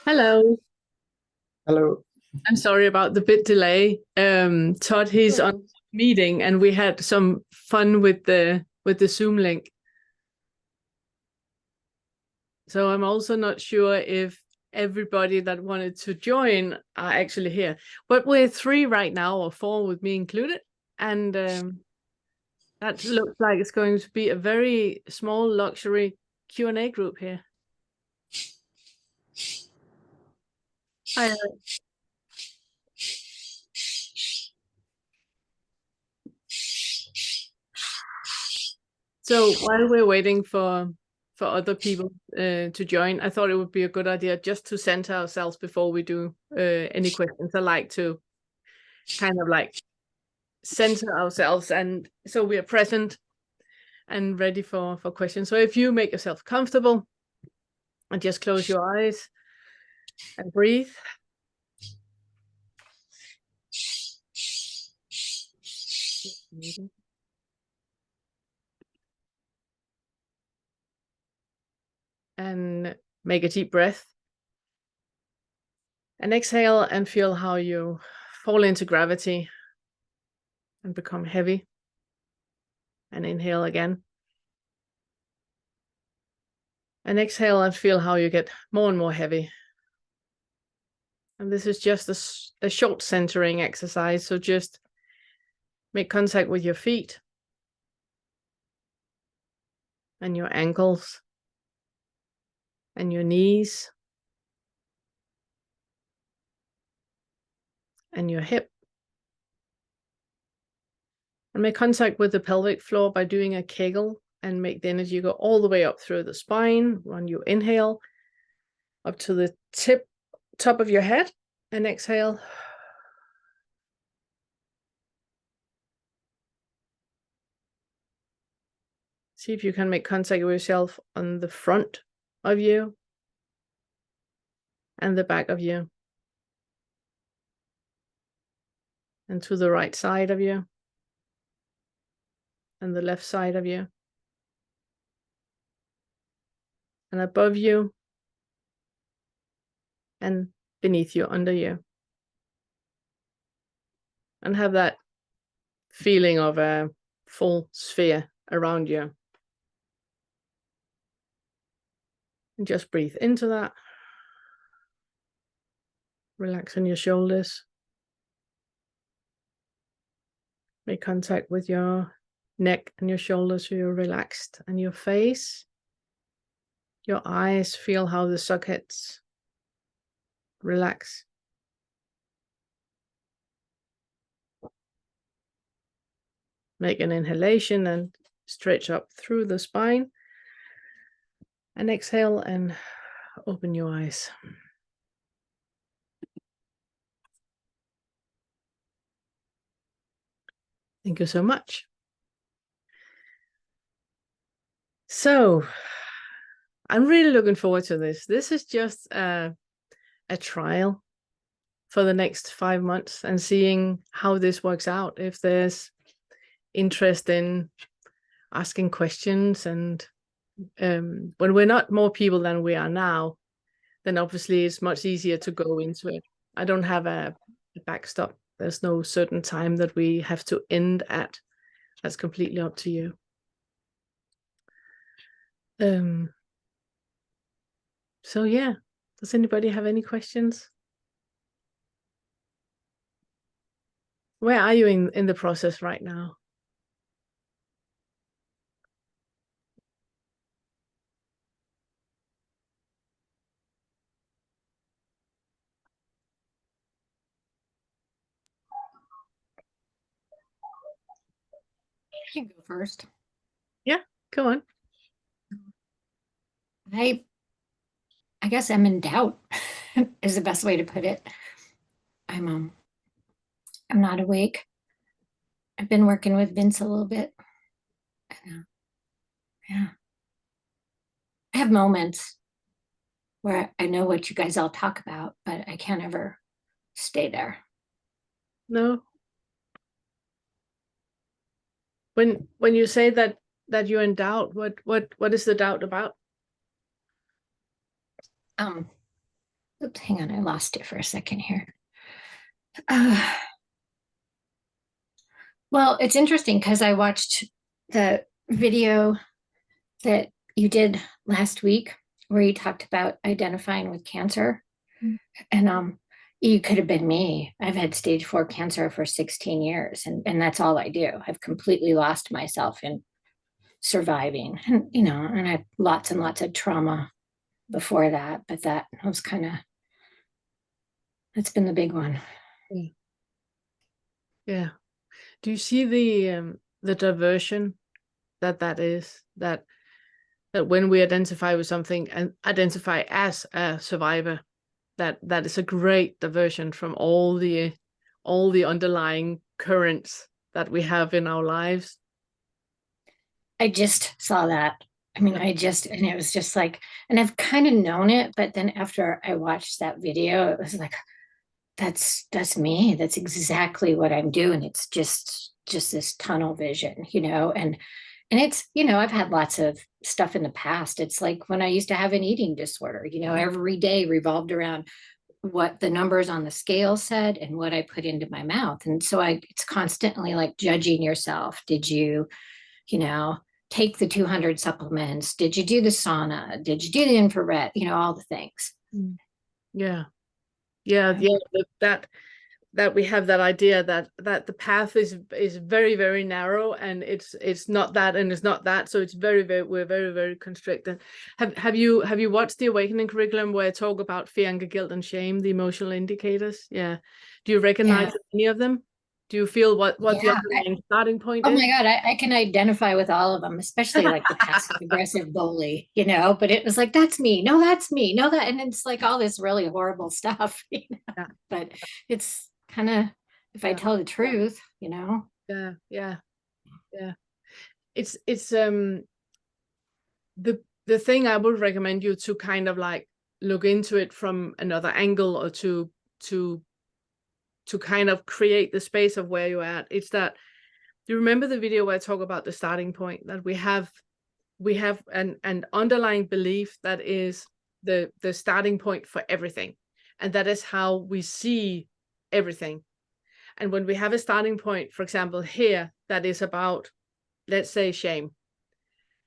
Hello. Hello. I'm sorry about the bit delay. Todd, he's on a meeting and we had some fun with the Zoom link. So I'm also not sure if everybody that wanted to join are actually here. But we're 3 right now, or 4 with me included. And that looks like it's going to be a very small luxury Q&A group here. Hi. So while we're waiting for other people to join, I thought it would be a good idea just to center ourselves before we do any questions. I like to kind of like center ourselves, and so we are present and ready for questions. So if you make yourself comfortable and just close your eyes and breathe. And make a deep breath. And exhale and feel how you fall into gravity and become heavy. And inhale again. And exhale and feel how you get more and more heavy. And this is just a short centering exercise. So just make contact with your feet and your ankles and your knees and your hip. And make contact with the pelvic floor by doing a Kegel, and make the energy go all the way up through the spine when you inhale, up to the top of your head, and exhale. See if you can make contact with yourself on the front of you and the back of you, and to the right side of you and the left side of you, and above you and beneath you, under you. And have that feeling of a full sphere around you. And just breathe into that. Relaxing your shoulders. Make contact with your neck and your shoulders so you're relaxed. And your face, your eyes, feel how the sockets relax. Make an inhalation and stretch up through the spine. And exhale and open your eyes. Thank you so much. So I'm really looking forward to this. This is just a trial for the next 5 months and seeing how this works out. If there's interest in asking questions, and when we're not more people than we are now, then obviously it's much easier to go into it. I don't have a backstop. There's no certain time that we have to end at. That's completely up to you. So yeah, does anybody have any questions? Where are you in the process right now? You can go first. Yeah, go on. I guess I'm in doubt is the best way to put it. I'm not awake. I've been working with Vince a little bit. Yeah. I have moments where I know what you guys all talk about, but I can't ever stay there. No. When you say that that you're in doubt? What is the doubt about? Oops, hang on, I lost it for a second here. Well, it's interesting because I watched the video that you did last week where you talked about identifying with cancer. And you could have been me. I've had stage 4 cancer for 16 years, and that's all I do. I've completely lost myself in surviving. And and I had lots and lots of trauma before that, but that was that's been the big one. Yeah. Do you see the diversion that is, that when we identify with something and identify as a survivor, that is a great diversion from all the underlying currents that we have in our lives? I just saw that. I mean, and it was just like, and I've kind of known it, but then after I watched that video, it was like, that's me. That's exactly what I'm doing. It's just this tunnel vision, and it's, I've had lots of stuff in the past. It's like when I used to have an eating disorder, every day revolved around what the numbers on the scale said and what I put into my mouth. And so it's constantly like judging yourself. Did you, take the 200 supplements? Did you do the sauna? Did you do the infrared? All the things. Yeah. That we have that idea that the path is very, very narrow, and it's not that, and it's not that. So it's we're very, very constricted. Have you watched the Awakening curriculum where I talk about fear, anger, guilt, and shame, the emotional indicators? Yeah. Do you recognize any of them? Do you feel what the underlying starting point is? Oh my God, I can identify with all of them, especially like the passive aggressive bully, but it was like, that's me. No, that's me. No, that, and it's like all this really horrible stuff, Yeah. But it's kind of, if I tell the truth, Yeah. It's the thing I would recommend you to kind of like look into it from another angle, or to kind of create the space of where you're at. It's that, do you remember the video where I talk about the starting point, that we have an underlying belief that is the starting point for everything, and that is how we see everything. And when we have a starting point, for example here, that is about, let's say, shame,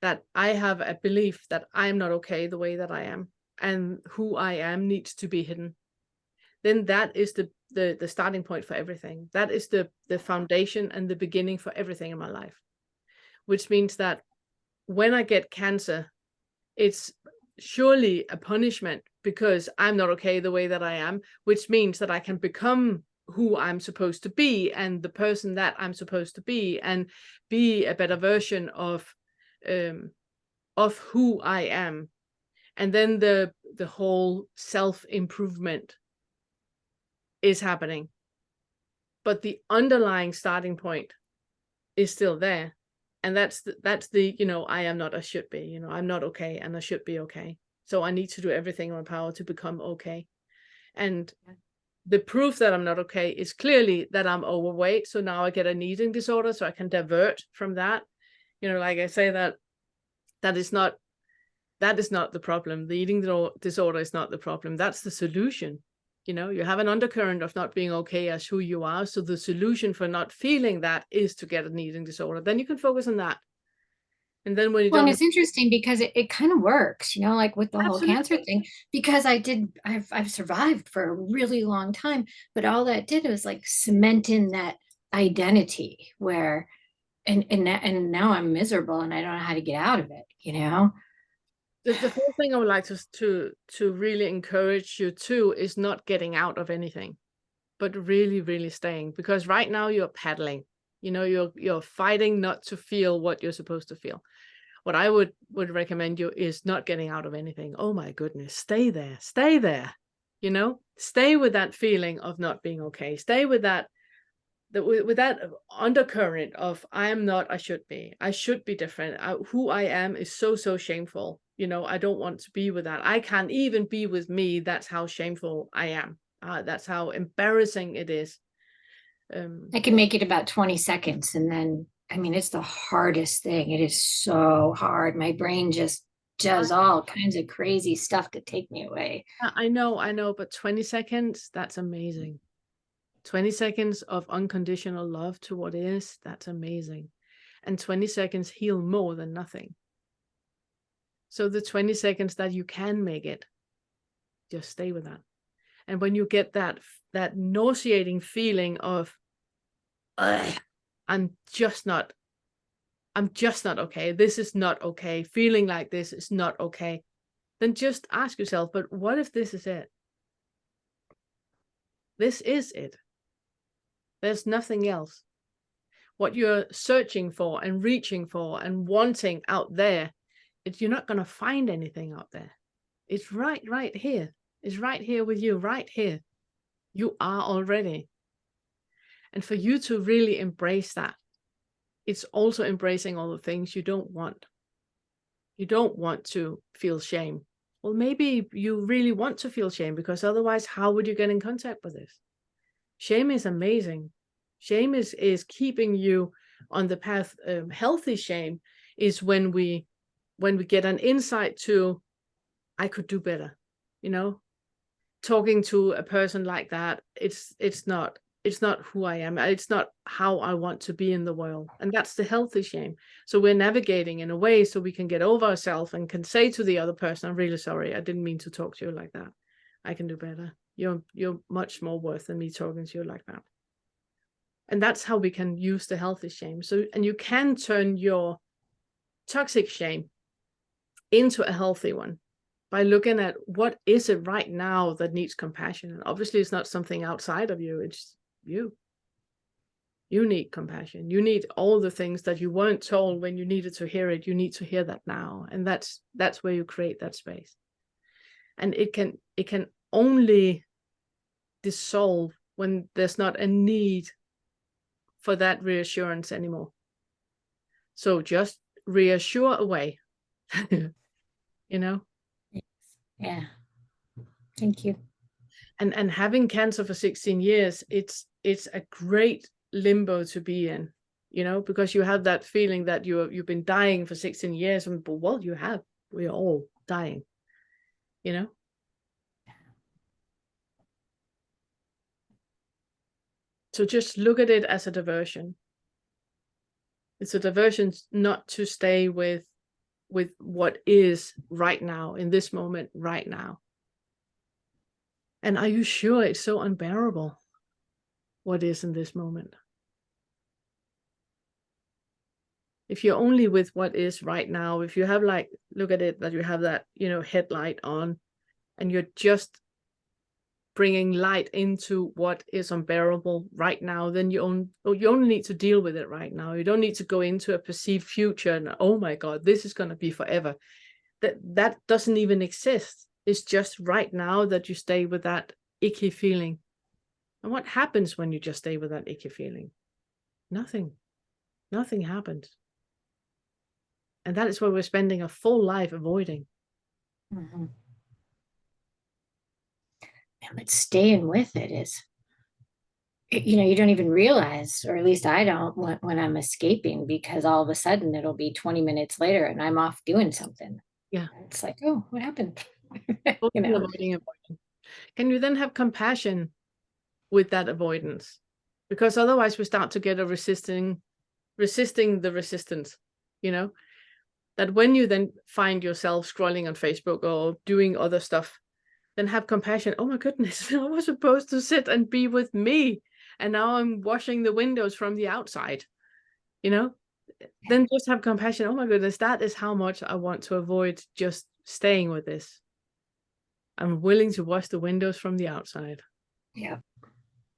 that I have a belief that I'm not okay the way that I am, and who I am needs to be hidden, then that is the starting point for everything. That is the foundation and the beginning for everything in my life. Which means that when I get cancer, it's surely a punishment because I'm not okay the way that I am, which means that I can become who I'm supposed to be, and the person that I'm supposed to be, and be a better version of who I am. And then the whole self-improvement is happening, but the underlying starting point is still there, and that's the I am not, I should be, I'm not okay, and I should be okay, so I need to do everything in my power to become okay. And the proof that I'm not okay is clearly that I'm overweight, so now I get an eating disorder, so I can divert from that. Like I say, that is not the problem. The eating disorder is not the problem. That's the solution. You have an undercurrent of not being okay as who you are. So the solution for not feeling that is to get an eating disorder. Then you can focus on that. And then when you and it's interesting because it kind of works, like with the whole cancer thing, because I've survived for a really long time, but all that did was like cement in that identity where, and now I'm miserable and I don't know how to get out of it, The first thing I would like to really encourage you to is not getting out of anything, but really, really staying. Because right now you're paddling, you're fighting not to feel what you're supposed to feel. What I would recommend you is not getting out of anything. Oh my goodness, stay there, stay with that feeling of not being okay. Stay with that undercurrent of I am not, I should be different. Who I am is so shameful. I don't want to be with that. I can't even be with me. That's how shameful I am. That's how embarrassing it is. I can make it about 20 seconds and then I mean, it's the hardest thing. It is so hard. My brain just does all kinds of crazy stuff to take me away. I know, but 20 seconds, that's amazing. 20 seconds of unconditional love to what is, that's amazing. And 20 seconds heal more than nothing. So the 20 seconds that you can make it, just stay with that. And when you get that nauseating feeling of, I'm just not okay. This is not okay. Feeling like this is not okay. Then just ask yourself, but what if this is it? This is it. There's nothing else. What you're searching for and reaching for and wanting out there, you're not going to find anything out there. It's right here. It's right here with you, right here. You are already. And for you to really embrace that, it's also embracing all the things you don't want. You don't want to feel shame. Well, maybe you really want to feel shame, because otherwise, how would you get in contact with this? Shame is amazing. Shame is keeping you on the path. Healthy shame is when we get an insight to, I could do better. You know, talking to a person like that, it's not who I am. It's not how I want to be in the world. And that's the healthy shame. So we're navigating in a way so we can get over ourselves and can say to the other person, I'm really sorry. I didn't mean to talk to you like that. I can do better. You're much more worth than me talking to you like that. And that's how we can use the healthy shame. So, and you can turn your toxic shame into a healthy one by looking at what is it right now that needs compassion. And obviously it's not something outside of you, it's you. You need compassion. You need all the things that you weren't told when you needed to hear it. You need to hear that now. And that's where you create that space. And it can only dissolve when there's not a need for that reassurance anymore. So just reassure away. You know? Yeah. Thank you. And having cancer for 16 years, it's a great limbo to be in, you know, because you have that feeling that you've been dying for 16 years, and well, you have. We're all dying, you know. So just look at it as a diversion. It's a diversion not to stay with what is right now, in this moment, right now. And are you sure it's so unbearable, what is in this moment? If you're only with what is right now, if you have, like, look at it, that you have that, you know, headlight on, and you're just bringing light into what is unbearable right now, then you only need to deal with it right now. You don't need to go into a perceived future and, oh my God, this is going to be forever. That doesn't even exist. It's just right now that you stay with that icky feeling. And what happens when you just stay with that icky feeling? Nothing happens. And that is what we're spending a full life avoiding. Mm-hmm. But staying with it is, you know, you don't even realize, or at least I don't, when I'm escaping, because all of a sudden it'll be 20 minutes later and I'm off doing something. Yeah. It's like, oh, what happened? You know? Avoiding. Can you then have compassion with that avoidance? Because otherwise we start to get a resisting the resistance, you know, that when you then find yourself scrolling on Facebook or doing other stuff, then have compassion. Oh my goodness, I was supposed to sit and be with me, and now I'm washing the windows from the outside, you know. Then just have compassion. Oh my goodness, that is how much I want to avoid just staying with this. I'm willing to wash the windows from the outside. Yeah.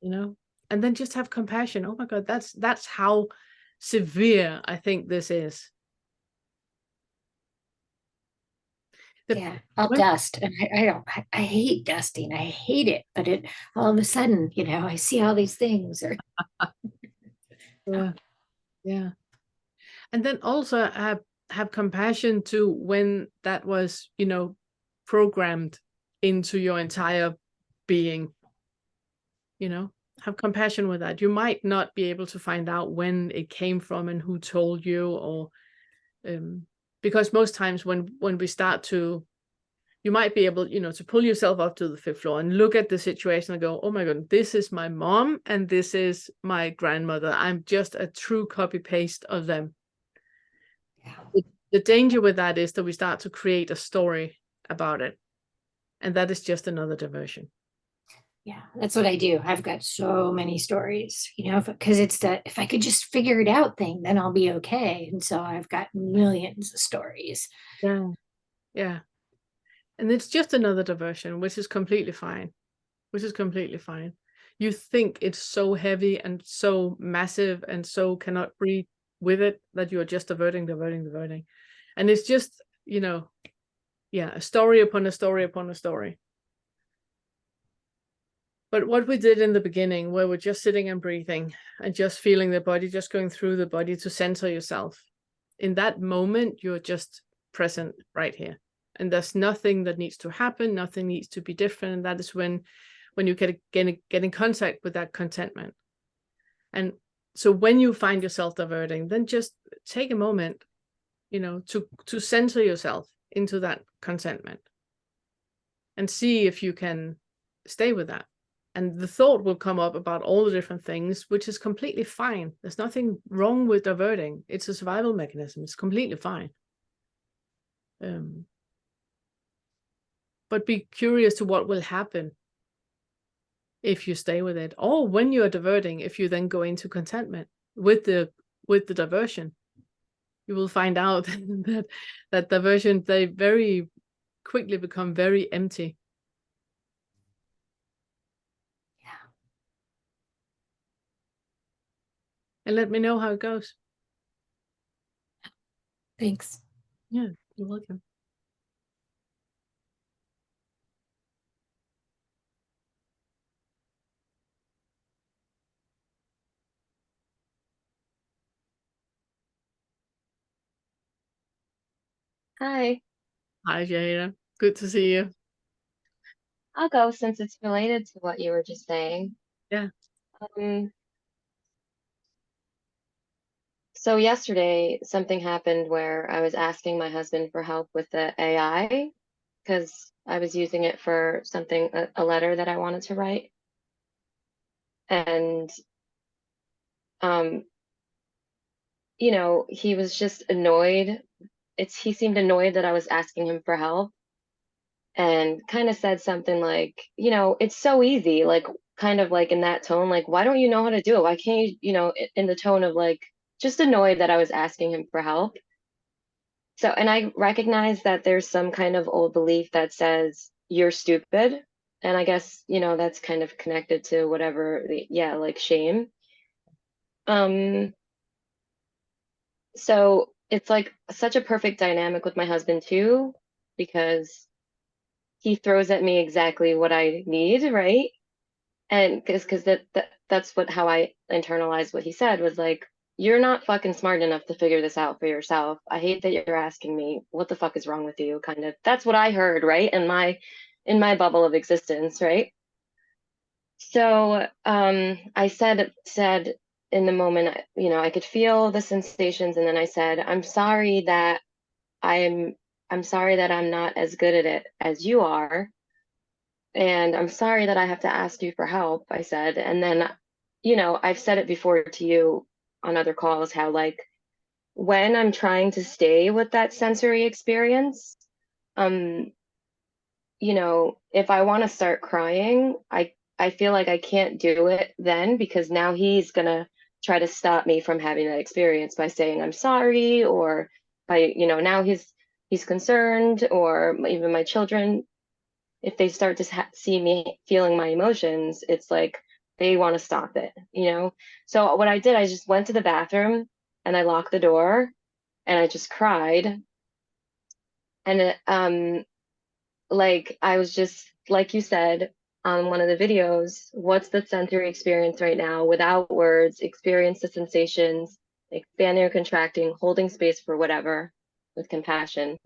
You know, and then just have compassion. Oh my God, that's how severe I think this is. Yeah, I'll dust, and I hate dusting. I hate it, but it all of a sudden, you know, I see all these things. Or yeah. And then also have compassion to when that was, you know, programmed into your entire being. You know, Have compassion with that. You might not be able to find out when it came from and who told you, or because most times when we start to, you might be able, to pull yourself up to the fifth floor and look at the situation and go, oh my God, this is my mom and this is my grandmother. I'm just a true copy paste of them. Yeah. The danger with that is that we start to create a story about it. And that is just another diversion. Yeah, that's what I do. I've got so many stories, because it's the if I could just figure it out thing, then I'll be okay. And so I've got millions of stories. Yeah. Yeah. And it's just another diversion, which is completely fine. You think it's so heavy and so massive and so cannot breathe with it that you are just diverting. And it's just, a story upon a story upon a story. But what we did in the beginning, where we're just sitting and breathing and just feeling the body, just going through the body to center yourself. In that moment, you're just present right here. And there's nothing that needs to happen. Nothing needs to be different. And that is when you get in contact with that contentment. And so when you find yourself diverting, then just take a moment, to center yourself into that contentment and see if you can stay with that. And the thought will come up about all the different things, which is completely fine. There's nothing wrong with diverting. It's a survival mechanism. It's completely fine. But be curious to what will happen if you stay with it, or when you're diverting, if you then go into contentment with the diversion, you will find out that diversion, they very quickly become very empty. Yeah. And let me know how it goes. Thanks. Yeah, you're welcome. Hi, Hi, Jada. Good to see you. I'll go since it's related to what you were just saying. Yeah. Um, so yesterday something happened where I was asking my husband for help with the AI because I was using it for something, a letter that I wanted to write. And um, he was just annoyed. He seemed annoyed that I was asking him for help and kind of said something like, it's so easy, like kind of like in that tone, like, why don't you know how to do it? Why can't you, in the tone of like, just annoyed that I was asking him for help. So, and I recognize that there's some kind of old belief that says you're stupid. And I guess, that's kind of connected to whatever, yeah, like shame. So it's like such a perfect dynamic with my husband too, because he throws at me exactly what I need, right? And because that's how I internalized what he said was like, you're not fucking smart enough to figure this out for yourself. I hate that you're asking me what the fuck is wrong with you, kind of. That's what I heard, right? In my bubble of existence, right? So I said in the moment, I could feel the sensations, and then I said, I'm I'm sorry that I'm not as good at it as you are. And I'm sorry that I have to ask you for help, I said. And then, I've said it before to you on other calls how, like, when I'm trying to stay with that sensory experience, um, if I want to start crying, I feel like I can't do it then because now he's gonna try to stop me from having that experience by saying I'm sorry, or by, now he's concerned, or even my children, if they start to see me feeling my emotions, it's like they want to stop it. So what I did, I just went to the bathroom and I locked the door and I just cried. And like I was just like you said on one of the videos, what's the sensory experience right now without words? Experience the sensations, expanding or contracting, holding space for whatever with compassion.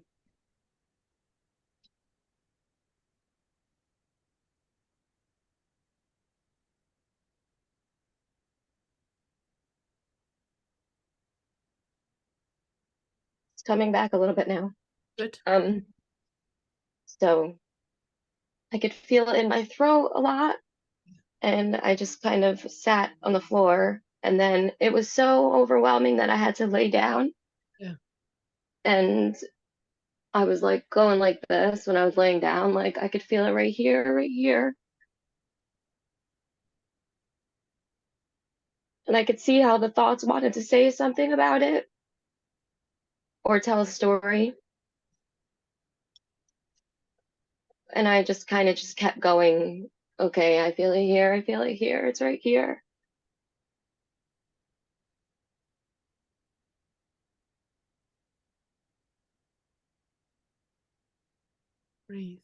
coming back a little bit now. Good. So I could feel it in my throat a lot, and I just kind of sat on the floor, and then it was so overwhelming that I had to lay down. Yeah. And I was like going like this when I was laying down, like I could feel it right here, right here. And I could see how the thoughts wanted to say something about it or tell a story. And I just kind of just kept going, okay, I feel it here, I feel it here, it's right here. Breathe.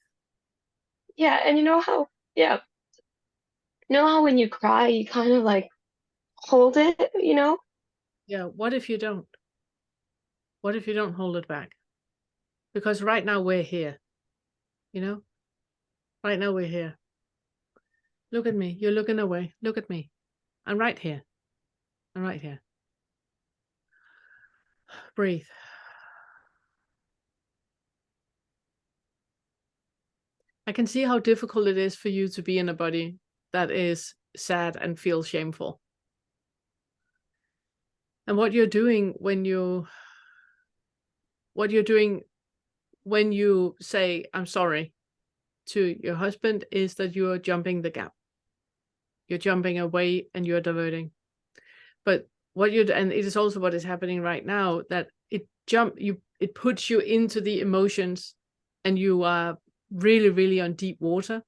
Yeah, and you know how, yeah, you know how when you cry, you kind of like hold it, you know? Yeah. What if you don't? What if you don't hold it back? Because right now we're here, you know? Right now we're here. Look at me. You're looking away. Look at me. I'm right here. I'm right here. Breathe. I can see how difficult it is for you to be in a body that is sad and feels shameful. And what you're doing when you say, I'm sorry to your husband is that you're jumping the gap. You're jumping away and you're diverting. But and it is also what is happening right now, that it puts you into the emotions and you are really, really on deep water.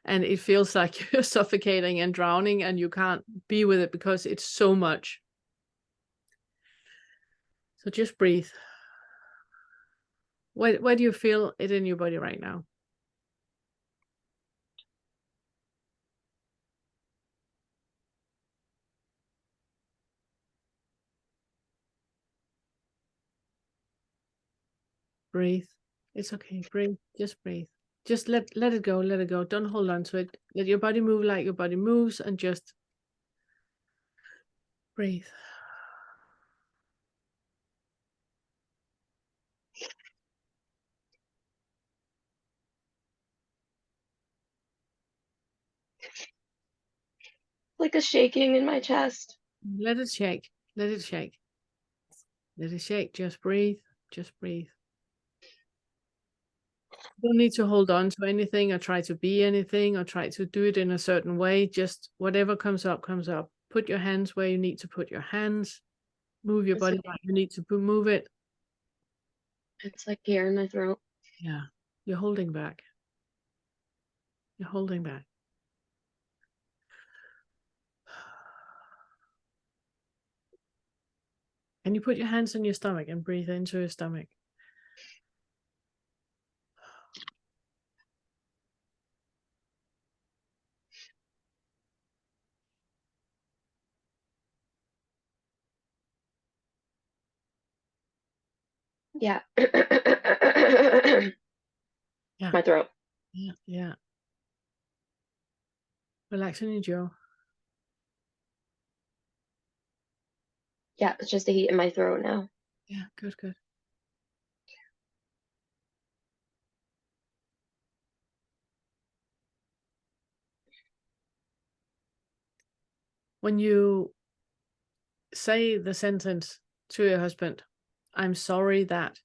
And it feels like you're suffocating and drowning and you can't be with it because it's so much. So just breathe. Where do you feel it in your body right now? Breathe. It's okay. Breathe. Just breathe. Just let it go. Let it go. Don't hold on to it. Let your body move like your body moves and just breathe. Like a shaking in my chest. Let it shake. Let it shake. Let it shake. Just breathe. Just breathe. You don't need to hold on to anything or try to be anything or try to do it in a certain way. Just whatever comes up, comes up. Put your hands where you need to put your hands. Move your body where you need to move it. It's like here in my throat. Yeah. You're holding back. You're holding back. Can you put your hands on your stomach and breathe into your stomach? Yeah. Yeah. My throat. Yeah. Yeah. Relaxing your jaw. Yeah, it's just the heat in my throat now. Yeah. Good, good. When you say the sentence to your husband, I'm sorry that,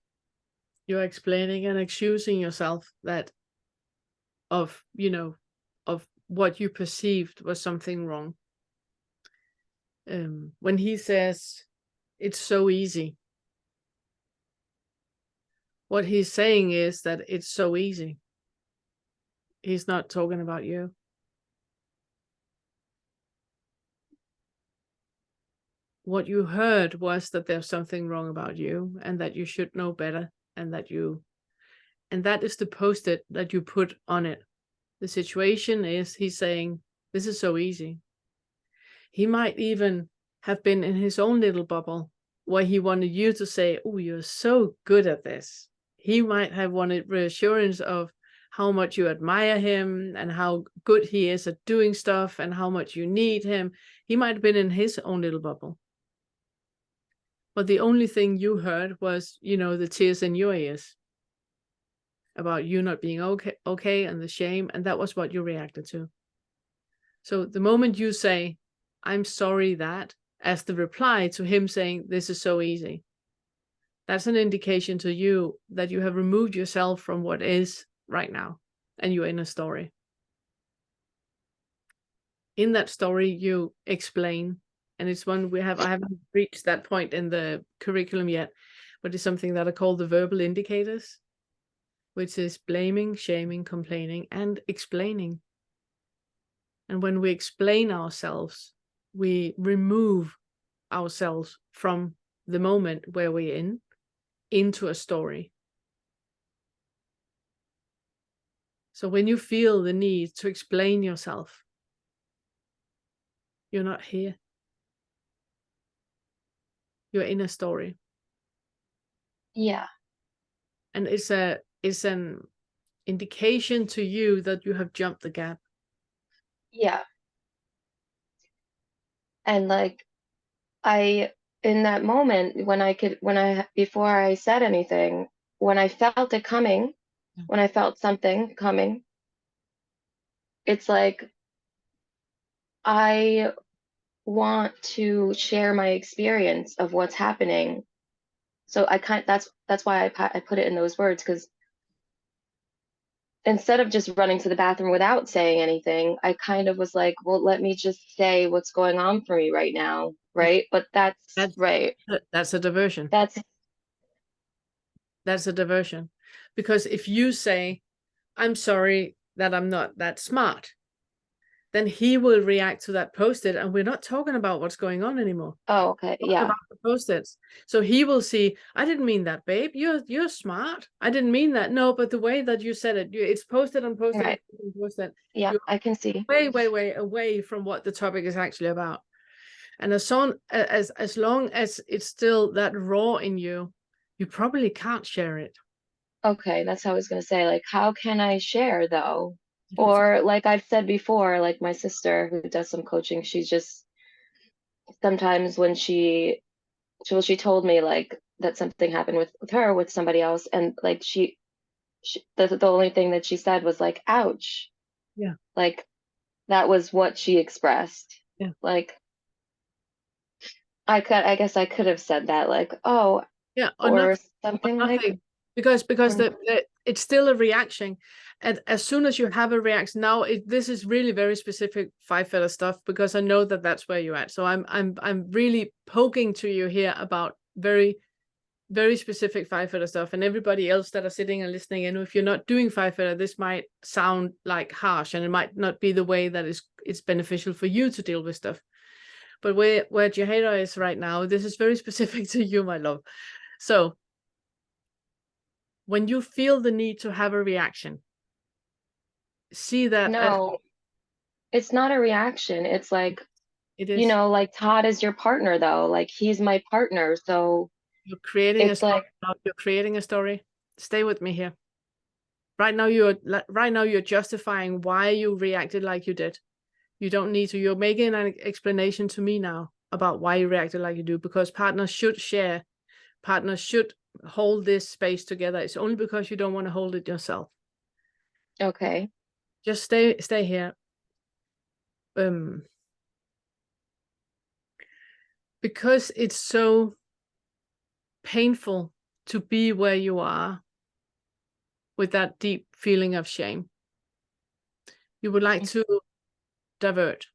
you're explaining and excusing yourself that of what you perceived was something wrong. When he says it's so easy, what he's saying is that it's so easy. He's not talking about you. What you heard was that there's something wrong about you and that you should know better, and that is the post-it that you put on it. The situation is, he's saying, this is so easy. He might even have been in his own little bubble where he wanted you to say, oh, you're so good at this. He might have wanted reassurance of how much you admire him and how good he is at doing stuff and how much you need him. He might have been in his own little bubble. But the only thing you heard was, you know, the tears in your ears about you not being okay and the shame, and that was what you reacted to. So the moment you say, I'm sorry that, as the reply to him saying, this is so easy, that's an indication to you that you have removed yourself from what is right now, and you're in a story. In that story, you explain, and it's one I haven't reached that point in the curriculum yet, but it's something that I call the verbal indicators, which is blaming, shaming, complaining, and explaining. And when we explain ourselves, we remove ourselves from the moment where we're into a story. So when you feel the need to explain yourself, you're not here. You're in a story. Yeah. And it's an indication to you that you have jumped the gap. Yeah. And like, in that moment, before I said anything, when I felt it coming, when I felt something coming, it's like, I want to share my experience of what's happening. So that's why I put it in those words, because instead of just running to the bathroom without saying anything, I kind of was like, well, let me just say what's going on for me right now, right? But that's right. That's a diversion. That's a diversion. Because if you say, I'm sorry that I'm not that smart, then he will react to that post-it, and we're not talking about what's going on anymore. oh, okay, yeah, About the post-its. So he will see, I didn't mean that, babe. You're smart. I didn't mean that. No, but the way that you said it, it's posted and posted right, and posted. yeah, You're I can see. way away from what the topic is actually about. And as long as it's still that raw in you, you probably can't share it. Okay, that's how I was gonna say, like, how can I share though? Or like I've said before, like my sister who does some coaching, she's just sometimes when she told me like that something happened with her with somebody else, and like the only thing that she said was like, ouch. Yeah. Like that was what she expressed. Yeah. Like I guess I could have said that, like, oh, Yeah, or something like, nothing. Because it's still a reaction. And as soon as you have a reaction, now this is really very specific five feather stuff, because I know that that's where you're at. So I'm really poking to you here about very, very specific five feather stuff. And everybody else that are sitting and listening in, if you're not doing five feather, this might sound like harsh, and it might not be the way that it's beneficial for you to deal with stuff. But where Jaheda is right now, this is very specific to you, my love. So when you feel the need to have a reaction, see that no, it's not a reaction. It's like, it you is. know, like Todd is your partner though. Like he's my partner. So You're creating a it's story. like, You're creating a story. Stay with me here. Right now you're justifying why you reacted like you did. You don't need to. You're making an explanation to me now about why you reacted like you do, because partners should share. Partners should hold this space together. It's only because you don't want to hold it yourself. okay. Just stay here. Because it's so painful to be where you are with that deep feeling of shame. You would like to divert.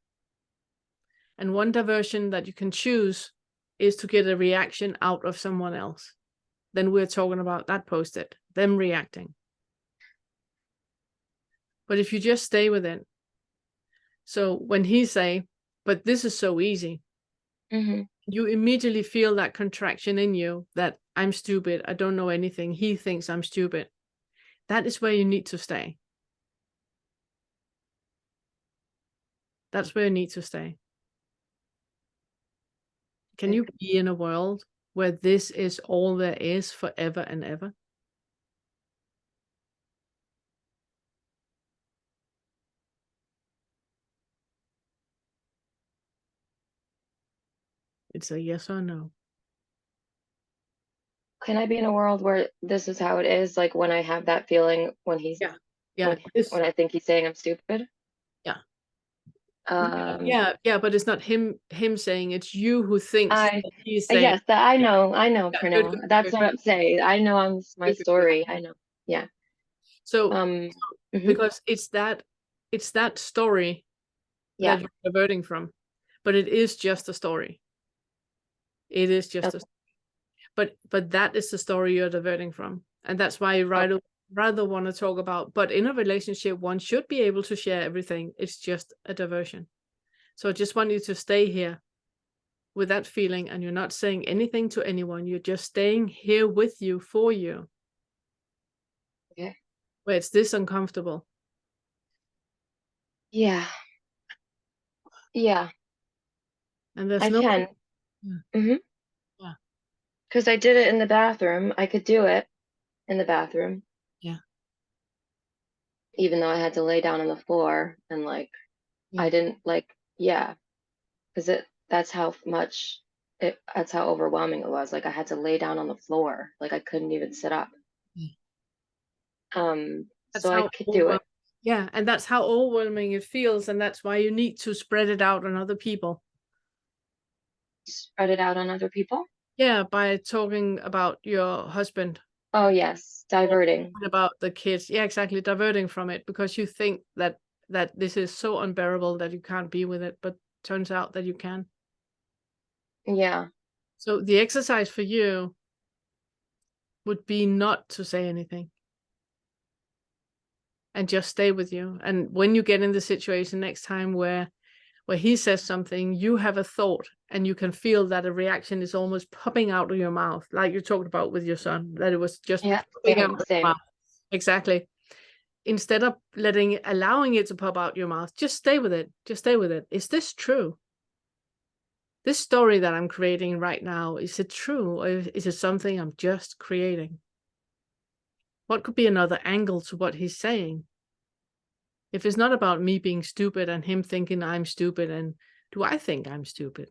And one diversion that you can choose is to get a reaction out of someone else. Then we're talking about that post-it, them reacting. But if you just stay with it, so when he say, but this is so easy, you immediately feel that contraction in you that I'm stupid, I don't know anything, he thinks I'm stupid. That is where you need to stay. That's where you need to stay. Can you be in a world where this is all there is forever and ever? It's a yes or no. can I be in a world where this is how it is? Like when I have that feeling when he's Yeah, when I think he's saying I'm stupid. yeah. Um, Yeah, but it's not him saying, it's you who thinks I that he's saying. yes, that I know, Yeah, good, Pernilla. good, That's good, what I'm saying. I know my good, good, good. story. I know. Yeah. So Mhm. because it's that story Yeah. that you're diverting from, but it is just a story. It is just Okay. but that is the story you're diverting from, and that's why you rather want to talk about. But in a relationship, one should be able to share everything. It's just a diversion. So I just want you to stay here with that feeling, and you're not saying anything to anyone. You're just staying here with you, for you, Okay. where it's this uncomfortable. Yeah. Yeah. And there's I no. can. Yeah. Mhm. Yeah. Because I did it in the bathroom. I could do it in the bathroom, Yeah. even though I had to lay down on the floor and like Yeah. I didn't like yeah, because that's how much that's how overwhelming it was. Like I had to lay down on the floor. Like I couldn't even sit up. Yeah. That's So I how could do it. yeah, and that's how overwhelming it feels, and that's why you need to spread it out on other people. Spread it out on other people. Yeah, by talking about your husband Oh yes, or diverting. about the kids. Yeah, exactly, diverting from it because you think that this is so unbearable that you can't be with it, but turns out that you can. Yeah. So the exercise for you would be not to say anything and just stay with you. And when you get in the situation next time where he says something, you have a thought and you can feel that a reaction is almost popping out of your mouth, like you talked about with your son, that it was just Yeah. popping out of your Same. mouth. Exactly. Instead of allowing it to pop out your mouth, just stay with it. Just stay with it. Is this true? This story that I'm creating right now, is it true? Or is it something I'm just creating? What could be another angle to what he's saying? If it's not about me being stupid and him thinking I'm stupid, and do I think I'm stupid?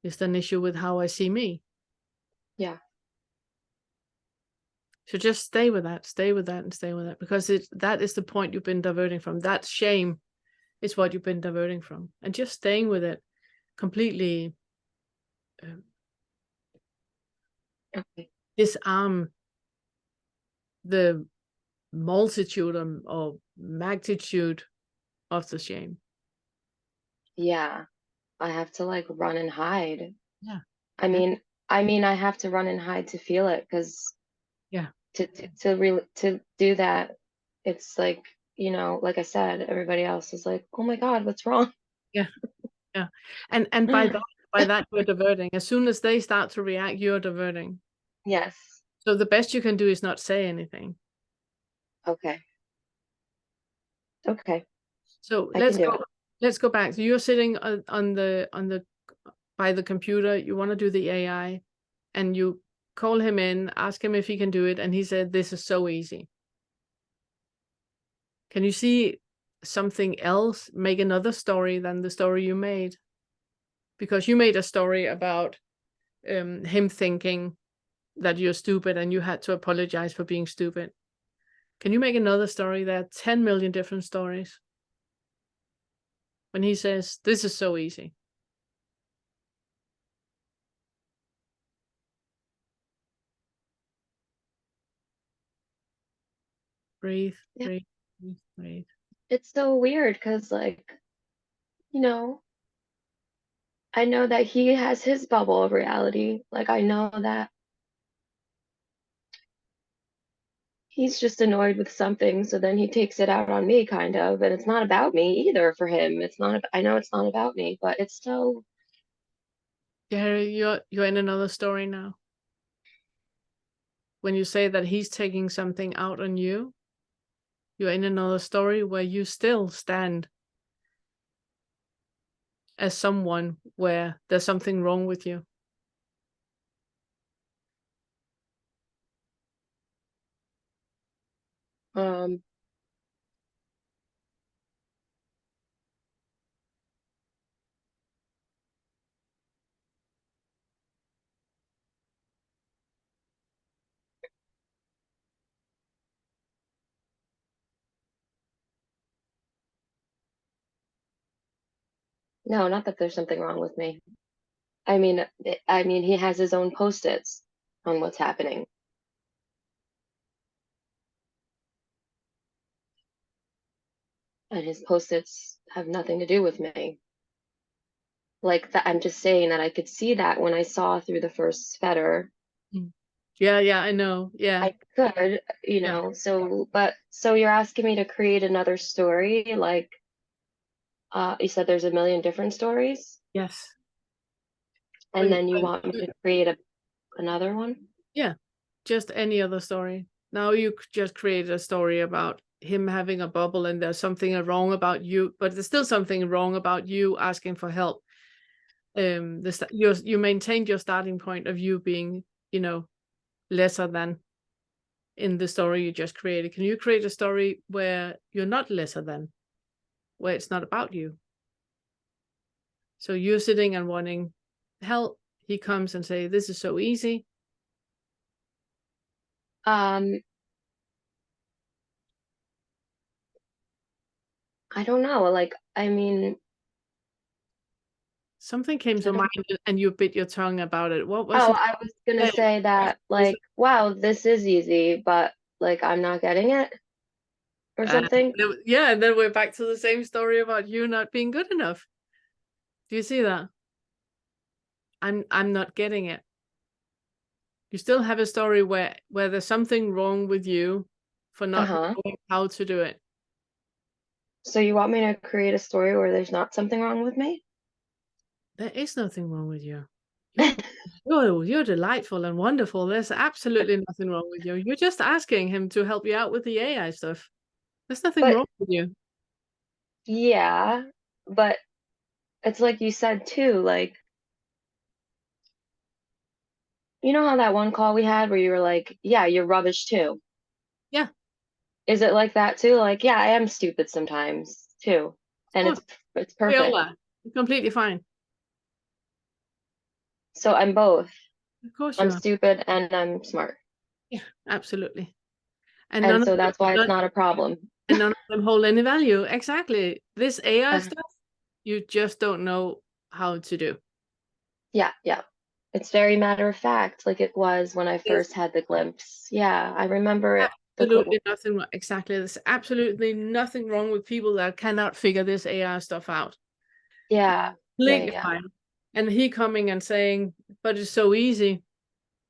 Is there an issue with how I see me? Yeah. So just stay with that, and stay with that, because that is the point you've been diverting from. That shame is what you've been diverting from, and just staying with it completely Okay. disarm the multitude or magnitude of the shame. Yeah. I have to like run and hide. Yeah. I mean, I have to run and hide to feel it because Yeah. to do that, it's like, like I said, everybody else is like, oh my God, what's wrong? Yeah. Yeah. And by that you're diverting. As soon as they start to react, you're diverting. Yes. So the best you can do is not say anything. Okay. Okay. So I can do it. let's go back. So you're sitting on the by the computer, you want to do the AI, and you call him in, ask him if he can do it, and he said, this is so easy. Can you see something else, make another story than the story you made? Because you made a story about him thinking that you're stupid and you had to apologize for being stupid. Can you make another story? There are 10 million different stories. When he says, this is so easy. Breathe, Yeah. breathe, breathe, breathe. It's so weird because, like, I know that he has his bubble of reality. Like, I know that he's just annoyed with something, so then he takes it out on me, kind of. And it's not about me either for him. It's not, I know it's not about me, but it's so, Gary, you're in another story now. When you say that he's taking something out on you, you're in another story where you still stand as someone where there's something wrong with you. um, No, not that there's something wrong with me. I mean, he has his own post-its on what's happening. And his post-its have nothing to do with me. Like that, I'm just saying that I could see that when I saw through the first fetter. Yeah, I know. Yeah. I could, so you're asking me to create another story, like you said there's a million different stories, Yes. and then you want me to create another one? Yeah, just any other story. Now you just created a story about him having a bubble and there's something wrong about you, but there's still something wrong about you asking for help. You maintained your starting point of you being, lesser than in the story you just created. Can you create a story where you're not lesser than, where it's not about you? So you're sitting and wanting help. He comes and say, "This is so easy." I don't know. Like, I mean, something came to mind and you bit your tongue about it. What was oh, it? I was gonna say that, like, wow, this is easy, but like I'm not getting it or something. Yeah, and then we're back to the same story about you not being good enough. Do you see that? I'm not getting it. You still have a story where there's something wrong with you for not knowing how to do it. So you want me to create a story where there's not something wrong with me? There is nothing wrong with you. You're delightful and wonderful. There's absolutely nothing wrong with you. You're just asking him to help you out with the AI stuff. There's nothing wrong with you. Yeah, but it's like you said too, like, you know how that one call we had where you were like, yeah, you're rubbish too. Yeah. Is it like that too? Like, yeah, I am stupid sometimes too. And it's We all perfect. are. You're completely fine. So I'm both. Of course you I'm are. stupid and I'm smart. Yeah, absolutely. And so that's why it's not a problem. And none of them hold any value. Exactly. This AI stuff, you just don't know how to do. Yeah. It's very matter of fact, like it was when I first had the glimpse. Yeah, I remember it. Absolutely nothing wrong. Exactly. There's absolutely nothing wrong with people that cannot figure this AI stuff out. Yeah. Completely fine. And he coming and saying, but it's so easy.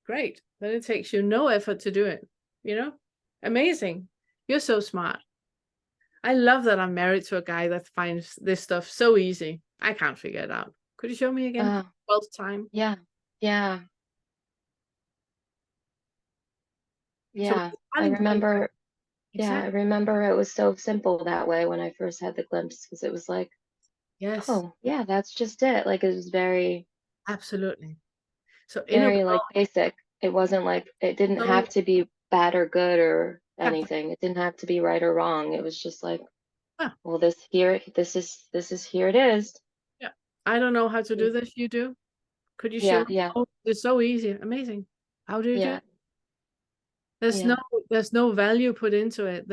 Great. Then it takes you no effort to do it. Amazing. You're so smart. I love that I'm married to a guy that finds this stuff so easy. I can't figure it out. Could you show me again? 12th time. Yeah. So I remember. Exactly. Yeah, I remember it was so simple that way when I first had the glimpse, because it was like, yes, oh yeah, that's just it. Like it was very, absolutely. So very like basic. It wasn't like it didn't have to be bad or good or anything. It didn't have to be right or wrong. It was just like, well, this is here it is. Yeah. I don't know how to do this. You do? Could you show me? Yeah. Oh, it's so easy. Amazing. How do you do it? Yeah. There's no value put into it.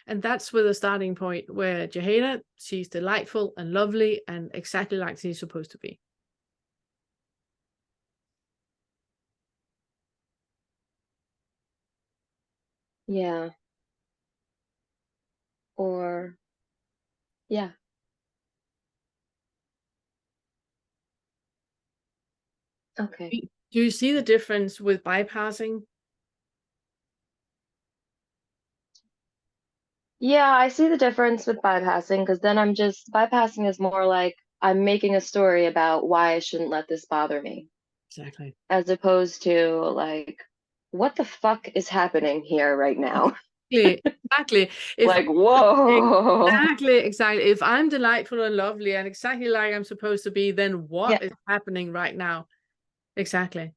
And that's with a starting point where Jaheda, she's delightful and lovely and exactly like she's supposed to be. Yeah. Or, yeah. Okay. Do you see the difference with bypassing? Yeah, I see the difference with bypassing, because then bypassing is more like I'm making a story about why I shouldn't let this bother me. Exactly. As opposed to like, what the fuck is happening here right now? Exactly. Like, whoa. Exactly. If I'm delightful and lovely and exactly like I'm supposed to be, then what is happening right now? Exactly.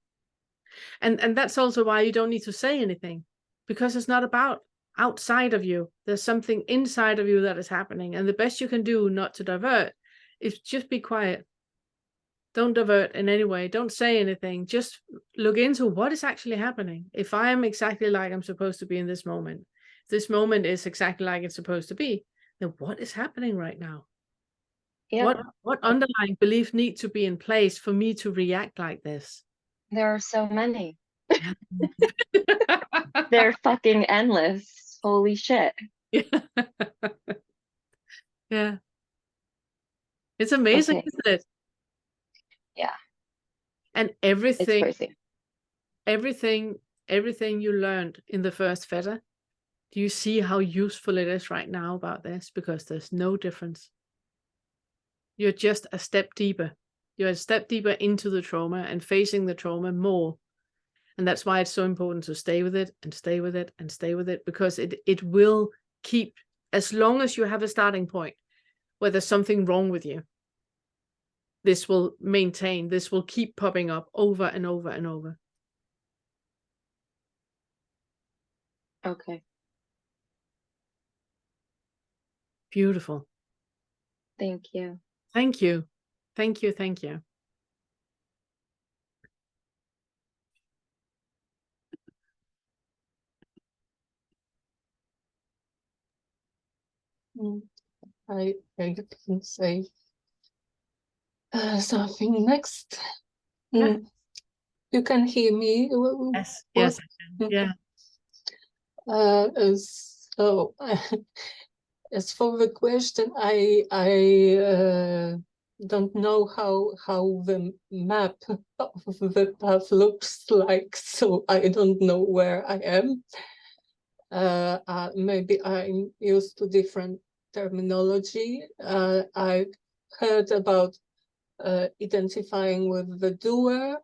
And that's also why you don't need to say anything, because it's not about outside of you. There's something inside of you that is happening. And the best you can do not to divert is just be quiet. Don't divert in any way. Don't say anything. Just look into what is actually happening. If I am exactly like I'm supposed to be in this moment is exactly like it's supposed to be, then what is happening right now? Yeah, What underlying beliefs need to be in place for me to react like this? there are so many. Yeah. They're fucking endless. Holy shit. Yeah. It's amazing, Okay. isn't it? Yeah, And it's crazy. everything you learned in the first feta, do you see how useful it is right now about this? Because there's no difference. You're just a step deeper. You're a step deeper into the trauma and facing the trauma more. And that's why it's so important to stay with it and stay with it and stay with it, because it will keep, as long as you have a starting point where there's something wrong with you, this will maintain, this will keep popping up over and over and over. Okay. Beautiful. Thank you. Thank you. Thank you. Thank you. I can say something next. Yeah. You can hear me? Yes. Yes. Yeah. So as for the question, I don't know how the map of the path looks like, so I don't know where I am. Maybe I'm used to different terminology. I heard about identifying with the doer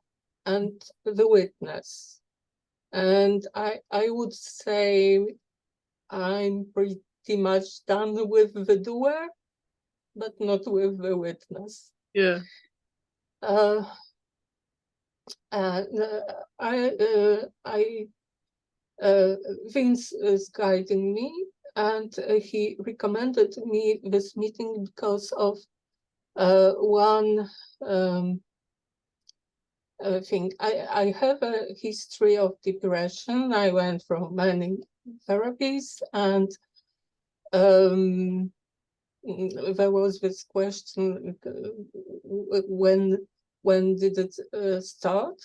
and the witness. And I would say I'm pretty much done with the doer, but not with the witness. Yeah. Vince is guiding me, and he recommended me this meeting because of one thing. I have a history of depression. I went through many therapies, and there was this question: when did it start?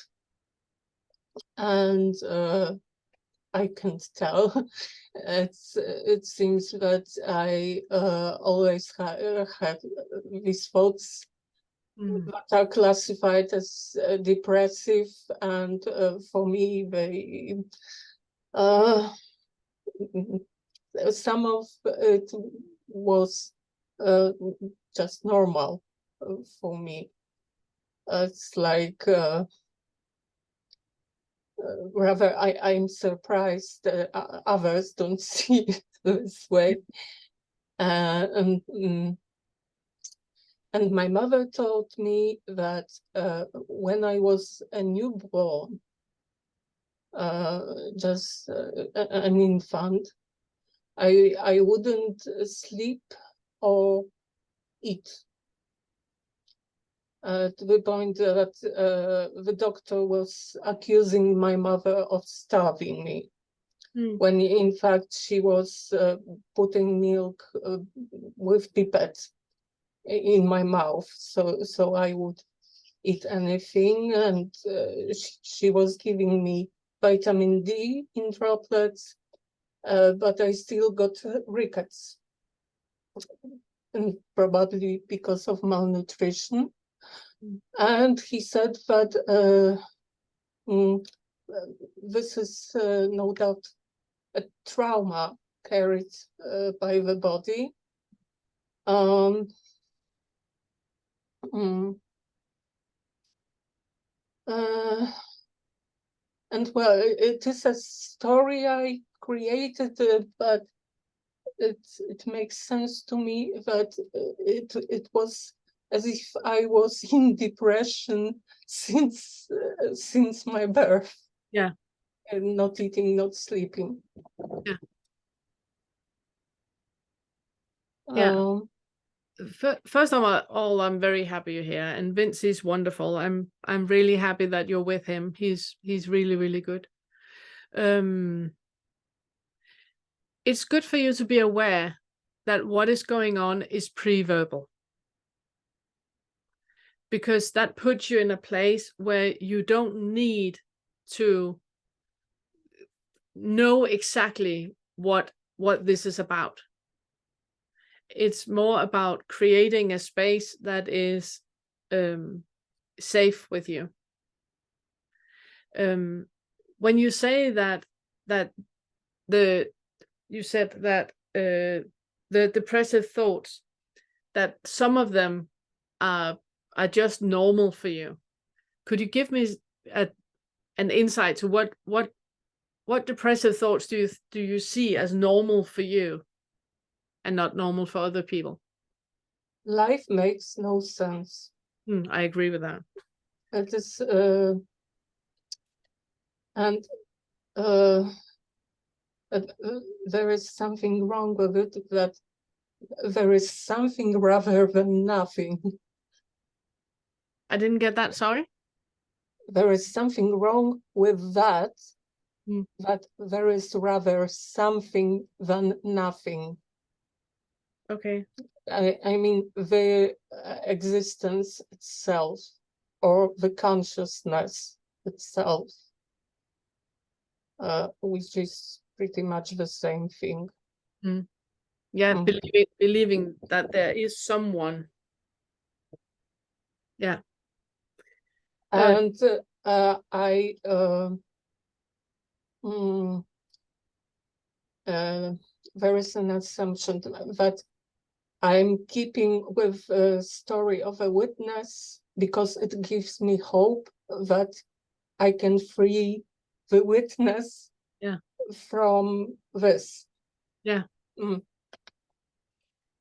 And I can't tell. It seems that I always had these thoughts that are classified as depressive, and for me they some of it was just normal for me. It's like rather I'm surprised others don't see it this way. And my mother told me that when I was a newborn, just an infant, I wouldn't sleep or eat. To the point that the doctor was accusing my mother of starving me, when in fact she was putting milk with pipettes in my mouth, so I would eat anything, and she was giving me vitamin D in droplets, but I still got rickets, and probably because of malnutrition. And he said that this is no doubt a trauma carried by the body. And well, it is a story I created, but it makes sense to me that it was as if I was in depression since my birth. Yeah. And not eating, not sleeping. Yeah. Yeah. First of all, I'm very happy you're here, and Vince is wonderful. I'm really happy that you're with him. He's really, really good. It's good for you to be aware that what is going on is pre-verbal. because that puts you in a place where you don't need to know exactly what this is about. It's more about creating a space that is safe with you. When you say that you said that the depressive thoughts, that some of them are just normal for you. Could you give me an insight to what depressive thoughts do you see as normal for you and not normal for other people? Life makes no sense. I agree with that. It is, there is something wrong with it, that there is something rather than nothing. I didn't get that, sorry. There is something wrong with that, that there is rather something than nothing. Okay. I mean, the existence itself, or the consciousness itself, which is pretty much the same thing. Yeah, believing that there is someone. Yeah. And there is an assumption that I'm keeping with a story of a witness because it gives me hope that I can free the witness from this. Yeah.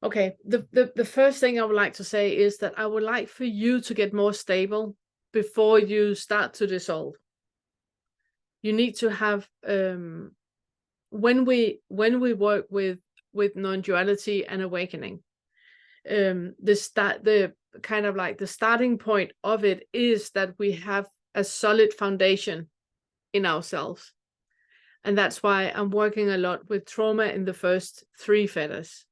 Okay. The first thing I would like to say is that I would like for you to get more stable before you start to dissolve. You need to have when we work with non-duality and awakening, the kind of like the starting point of it is that we have a solid foundation in ourselves. And that's why I'm working a lot with trauma in the first 3 feathers.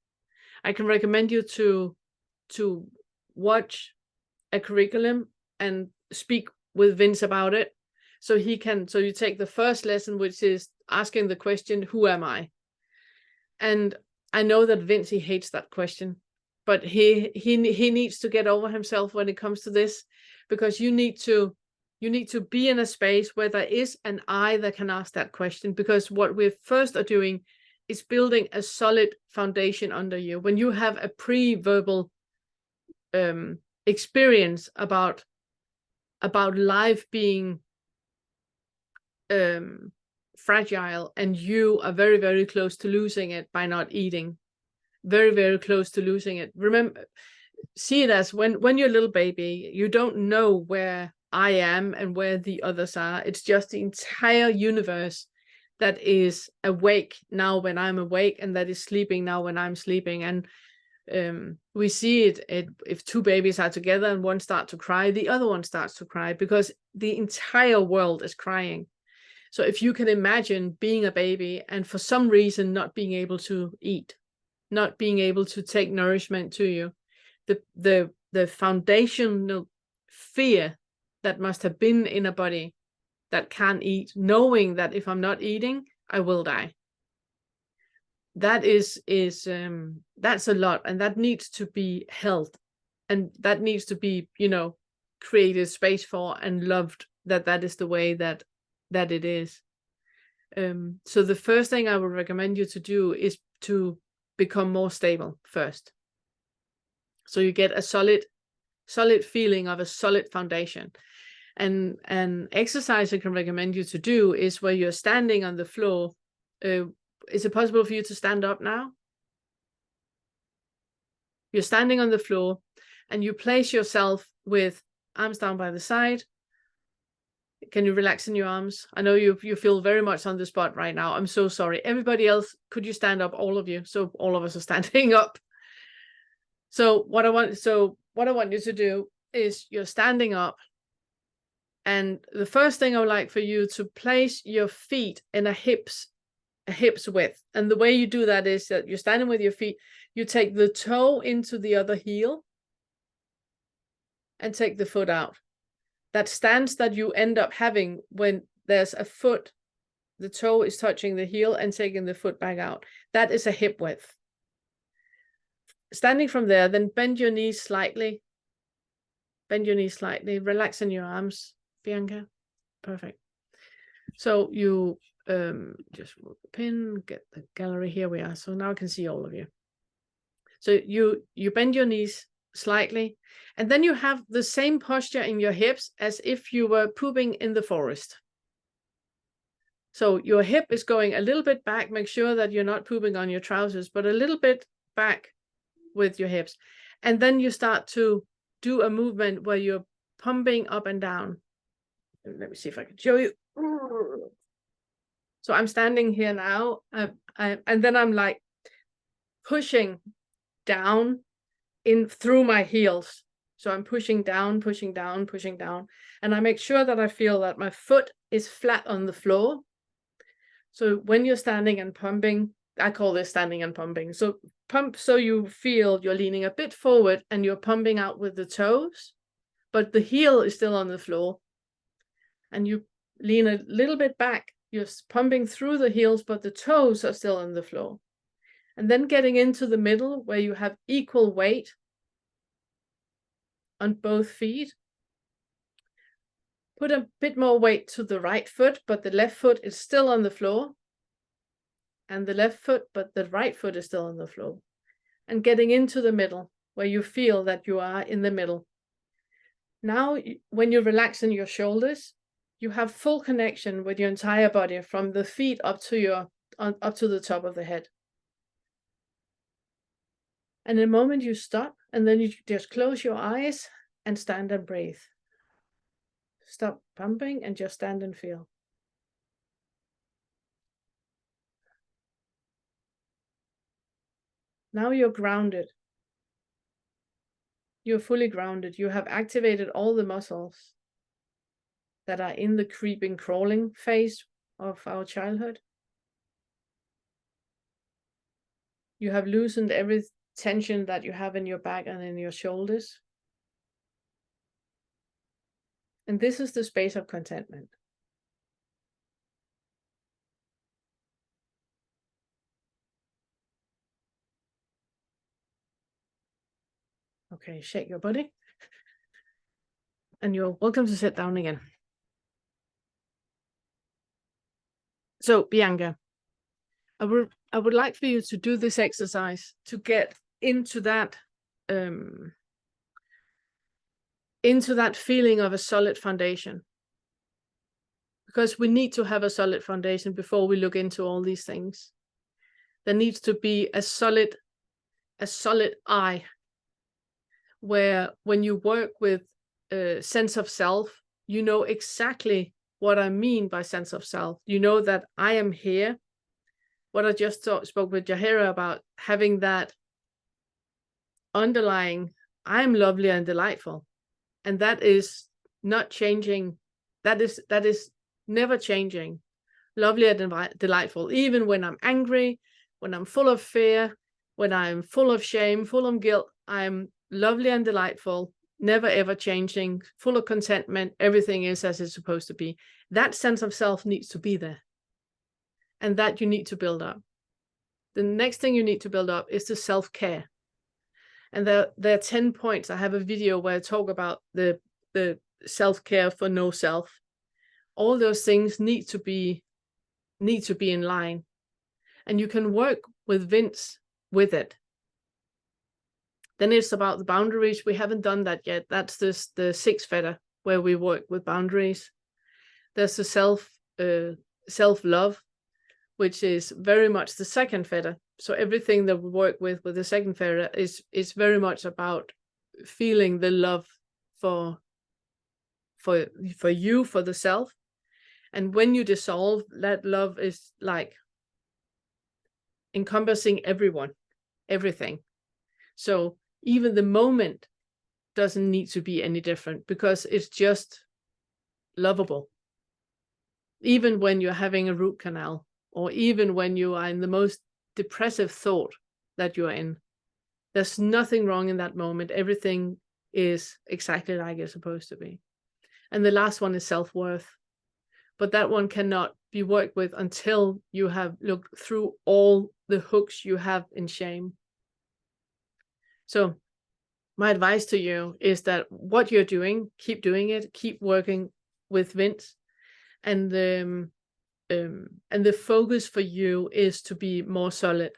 I can recommend you to watch a curriculum and speak with Vince about it. So you take the first lesson, which is asking the question, who am I? And I know that Vince, he hates that question, but he needs to get over himself when it comes to this, because you need to be in a space where there is an I that can ask that question, because what we first are doing is building a solid foundation under you. When you have a pre-verbal experience about life being fragile, and you are very, very close to losing it by not eating, very, very close to losing it. Remember, see it as when you're a little baby, you don't know where I am and where the others are. It's just the entire universe that is awake now when I'm awake, and that is sleeping now when I'm sleeping. And we see it if 2 babies are together and one starts to cry, the other one starts to cry, because the entire world is crying. So if you can imagine being a baby and for some reason not being able to eat, not being able to take nourishment to you, the foundational fear that must have been in a body that can't eat, knowing that if I'm not eating, I will die. That is that's a lot, and that needs to be held, and that needs to be, created space for and loved, that is the way that it is. So the first thing I would recommend you to do is to become more stable first, so you get a solid feeling of a solid foundation. And an exercise I can recommend you to do is where you're standing on the floor. Is it possible for you to stand up now? You're standing on the floor and you place yourself with arms down by the side. Can you relax in your arms? I know you feel very much on the spot right now. I'm so sorry. Everybody else, could you stand up, all of you? So all of us are standing up. So what I want you to do is you're standing up, and the first thing I would like for you to place your feet in a hips width. And the way you do that is that you're standing with your feet, you take the toe into the other heel, and take the foot out. That stance that you end up having when there's a foot, the toe is touching the heel and taking the foot back out. That is a hip width. Standing from there, then bend your knees slightly. Bend your knees slightly, relax in your arms, Bianca. Perfect. So you just move the pin, get the gallery, here we are. So now I can see all of you. So you bend your knees slightly, and then you have the same posture in your hips as if you were pooping in the forest. So your hip is going a little bit back. Make sure that you're not pooping on your trousers, but a little bit back with your hips. And then you start to do a movement where you're pumping up and down. Let me see if I can show you. So I'm standing here now, and then I'm like pushing down in through my heels. So I'm pushing down, pushing down, pushing down. And I make sure that I feel that my foot is flat on the floor. So when you're standing and pumping, I call this standing and pumping. So pump so you feel you're leaning a bit forward and you're pumping out with the toes, but the heel is still on the floor. And you lean a little bit back. You're pumping through the heels, but the toes are still on the floor. And then getting into the middle where you have equal weight on both feet. Put a bit more weight to the right foot, but the left foot is still on the floor. And the left foot, but the right foot is still on the floor. And getting into the middle where you feel that you are in the middle. Now, when you relax in your shoulders, you have full connection with your entire body from the feet up to the top of the head. And the moment you stop, and then you just close your eyes and stand and breathe. Stop pumping and just stand and feel. Now you're grounded. You're fully grounded. You have activated all the muscles that are in the creeping, crawling phase of our childhood. You have loosened every tension that you have in your back and in your shoulders. And this is the space of contentment. Okay, shake your body. And you're welcome to sit down again. So, Bianca, I would like for you to do this exercise to get into that feeling of a solid foundation. Because we need to have a solid foundation before we look into all these things. There needs to be a solid I, where when you work with a sense of self, you know exactly what I mean by sense of self. You know that I am here. What I just spoke with Jahira about, having that underlying, I am lovely and delightful. And that is not changing. That is never changing. Lovely and delightful, even when I'm angry, when I'm full of fear, when I'm full of shame, full of guilt, I'm lovely and delightful, never ever changing, full of contentment. Everything is as it's supposed to be. That sense of self needs to be there. And that you need to build up. The next thing you need to build up is the self-care. And there are 10 points. I have a video where I talk about the self-care for no self. All those things need to be in line. And you can work with Vince with it. Then it's about the boundaries. We haven't done that yet. That's the sixth feather where we work with boundaries. There's the self-love, which is very much the second feather. So everything that we work with the second feather is very much about feeling the love for you, for the self. And when you dissolve, that love is like encompassing everyone, everything. So even the moment doesn't need to be any different because it's just lovable. Even when you're having a root canal, or even when you are in the most depressive thought that you're in, there's nothing wrong in that moment. Everything is exactly like it's supposed to be. And the last one is self-worth. But that one cannot be worked with until you have looked through all the hooks you have in shame. So my advice to you is that what you're doing, keep doing it, keep working with Vince. And the focus for you is to be more solid.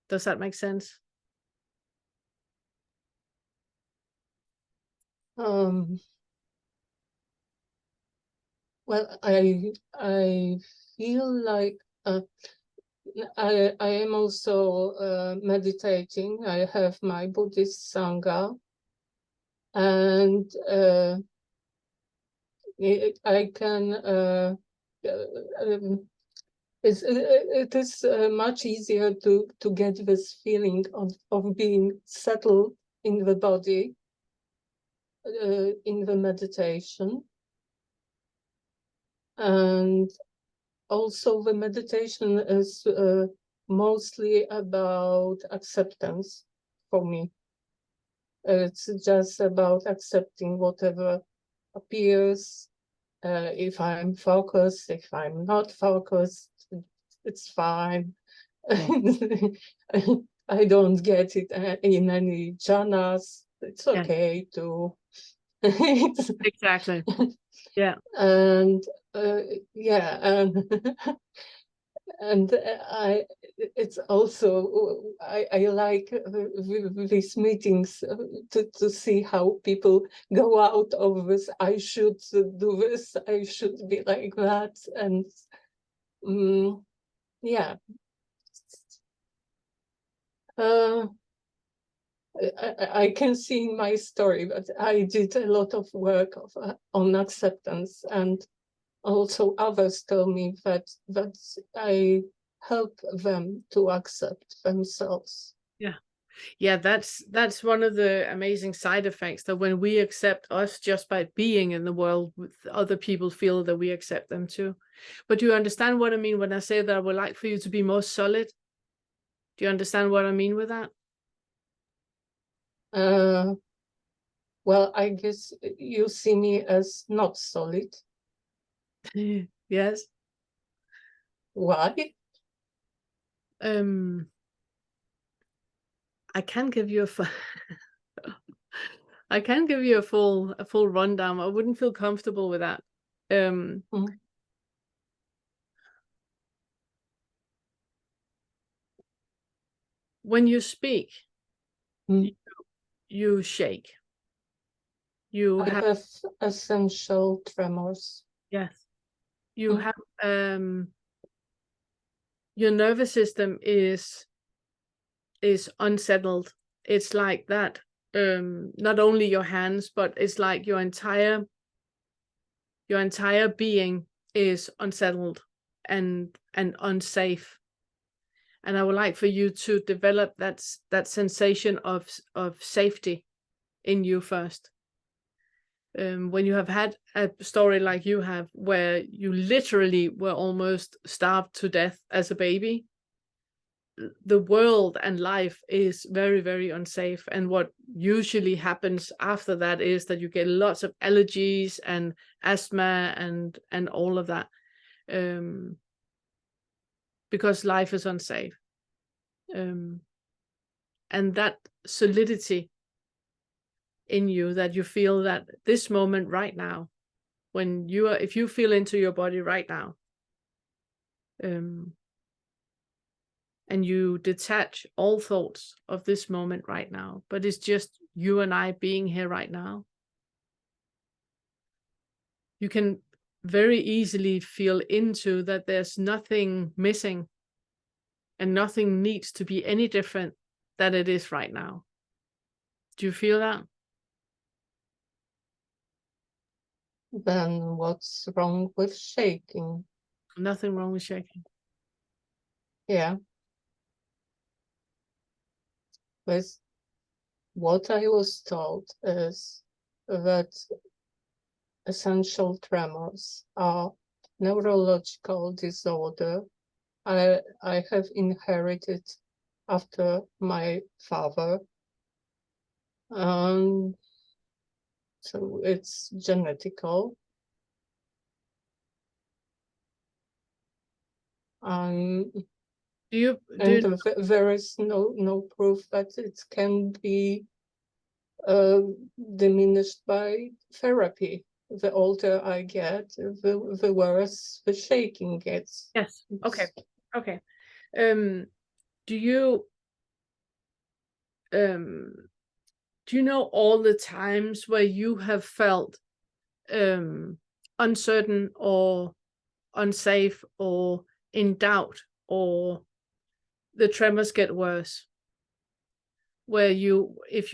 Does that make sense? Well, I feel like I am also meditating. I have my Buddhist Sangha, and I can. It is much easier to get this feeling of being settled in the body in the meditation. And also the meditation is mostly about acceptance for me. It's just about accepting whatever appears. If I'm focused, if I'm not focused, it's fine. I don't get it in any jhanas. It's okay too. Exactly. Yeah. And yeah, and it's also I like these meetings to see how people go out of this. I should do this. I should be like that, and yeah. I can see in my story that I did a lot of work on acceptance, and also others tell me that I help them to accept themselves. Yeah, that's one of the amazing side effects, that when we accept us just by being in the world, with other people feel that we accept them too. But do you understand what I mean when I say that I would like for you to be more solid? Do you understand what I mean with that? Well, I guess you see me as not solid. Yes. Why? I can give you I can give you a full rundown. I wouldn't feel comfortable with that. When you speak, you shake. I have essential tremors. Yes. You have your nervous system is unsettled. It's like that. Not only your hands, but it's like your entire being is unsettled and unsafe. And I would like for you to develop that sensation of safety in you first. When you have had a story like you have, where you literally were almost starved to death as a baby, the world and life is very, very unsafe. And what usually happens after that is that you get lots of allergies and asthma and all of that, because life is unsafe. And that solidity in you, that you feel that this moment right now, when you are, if you feel into your body right now, and you detach all thoughts of this moment right now, but it's just you and I being here right now, you can very easily feel into that there's nothing missing and nothing needs to be any different than it is right now. Do you feel that? Then what's wrong with shaking? Nothing wrong with shaking. Yeah. But what I was told is that essential tremors are neurological disorder I have inherited after my father. So it's genetical. There is no proof that it can be diminished by therapy. The older I get, the worse the shaking gets. Yes. Okay. Okay. Do you know all the times where you have felt uncertain or unsafe or in doubt, or the tremors get worse? Where if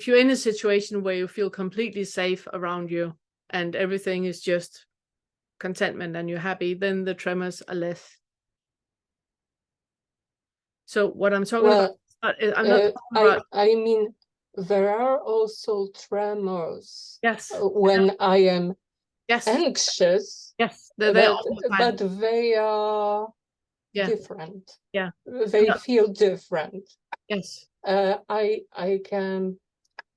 you're in a situation where you feel completely safe around you and everything is just contentment and you're happy, then the tremors are less. So what I'm talking about, I'm not talking about. I mean, there are also tremors. Yes. When I am yes. anxious. Yes. But they are different. Yeah. They feel different. Yes. I can,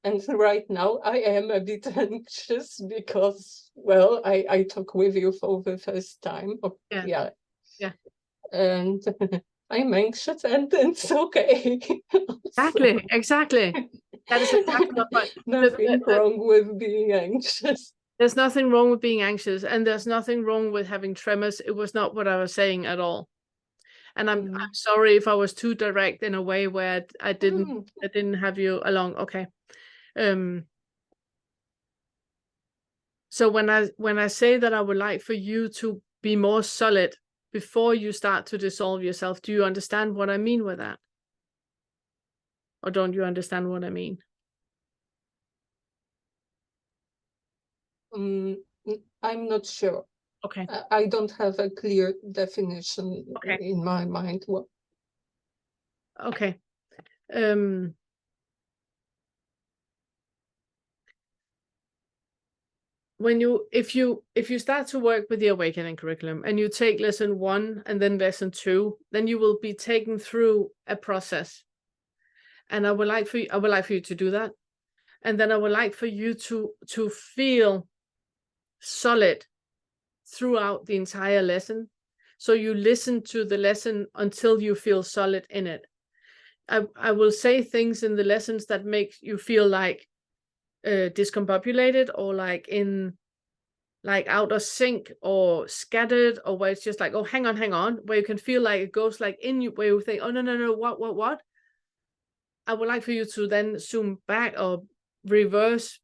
and right now I am a bit anxious because, well, I talk with you for the first time. Yeah. And I'm anxious, and it's okay. Exactly. That is exactly my point. Nothing wrong with being anxious. There's nothing wrong with being anxious, and there's nothing wrong with having tremors. It was not what I was saying at all. And I'm sorry if I was too direct in a way where I didn't have you along. Okay. So when I say that I would like for you to be more solid before you start to dissolve yourself, do you understand what I mean with that? Or don't you understand what I mean? I'm not sure. Okay. I don't have a clear definition in my mind. Okay. If you start to work with the awakening curriculum and you take lesson 1 and then lesson 2, then you will be taken through a process. And I would like for you to do that. And then I would like for you to feel solid throughout the entire lesson. So you listen to the lesson until you feel solid in it. I will say things in the lessons that make you feel like discombobulated, or like out of sync or scattered, or where it's just like, oh, hang on, where you can feel like it goes like in you, where you think, oh, no, what? I would like for you to then zoom back or reverse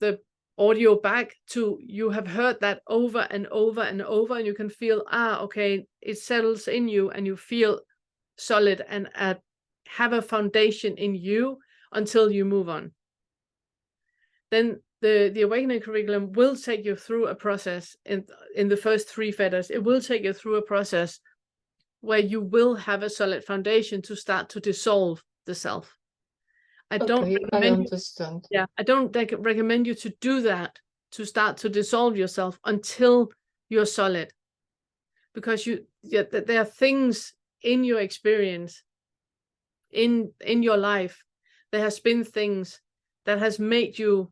the audio back to, you have heard that over and over and over, and you can feel, okay, it settles in you and you feel solid and have a foundation in you until you move on. Then the awakening curriculum will take you through a process in the first 3 fetters. It will take you through a process where you will have a solid foundation to start to dissolve the self. I don't understand. I don't recommend you to do that, to start to dissolve yourself until you're solid, because there are things in your experience, in your life, there has been things that has made you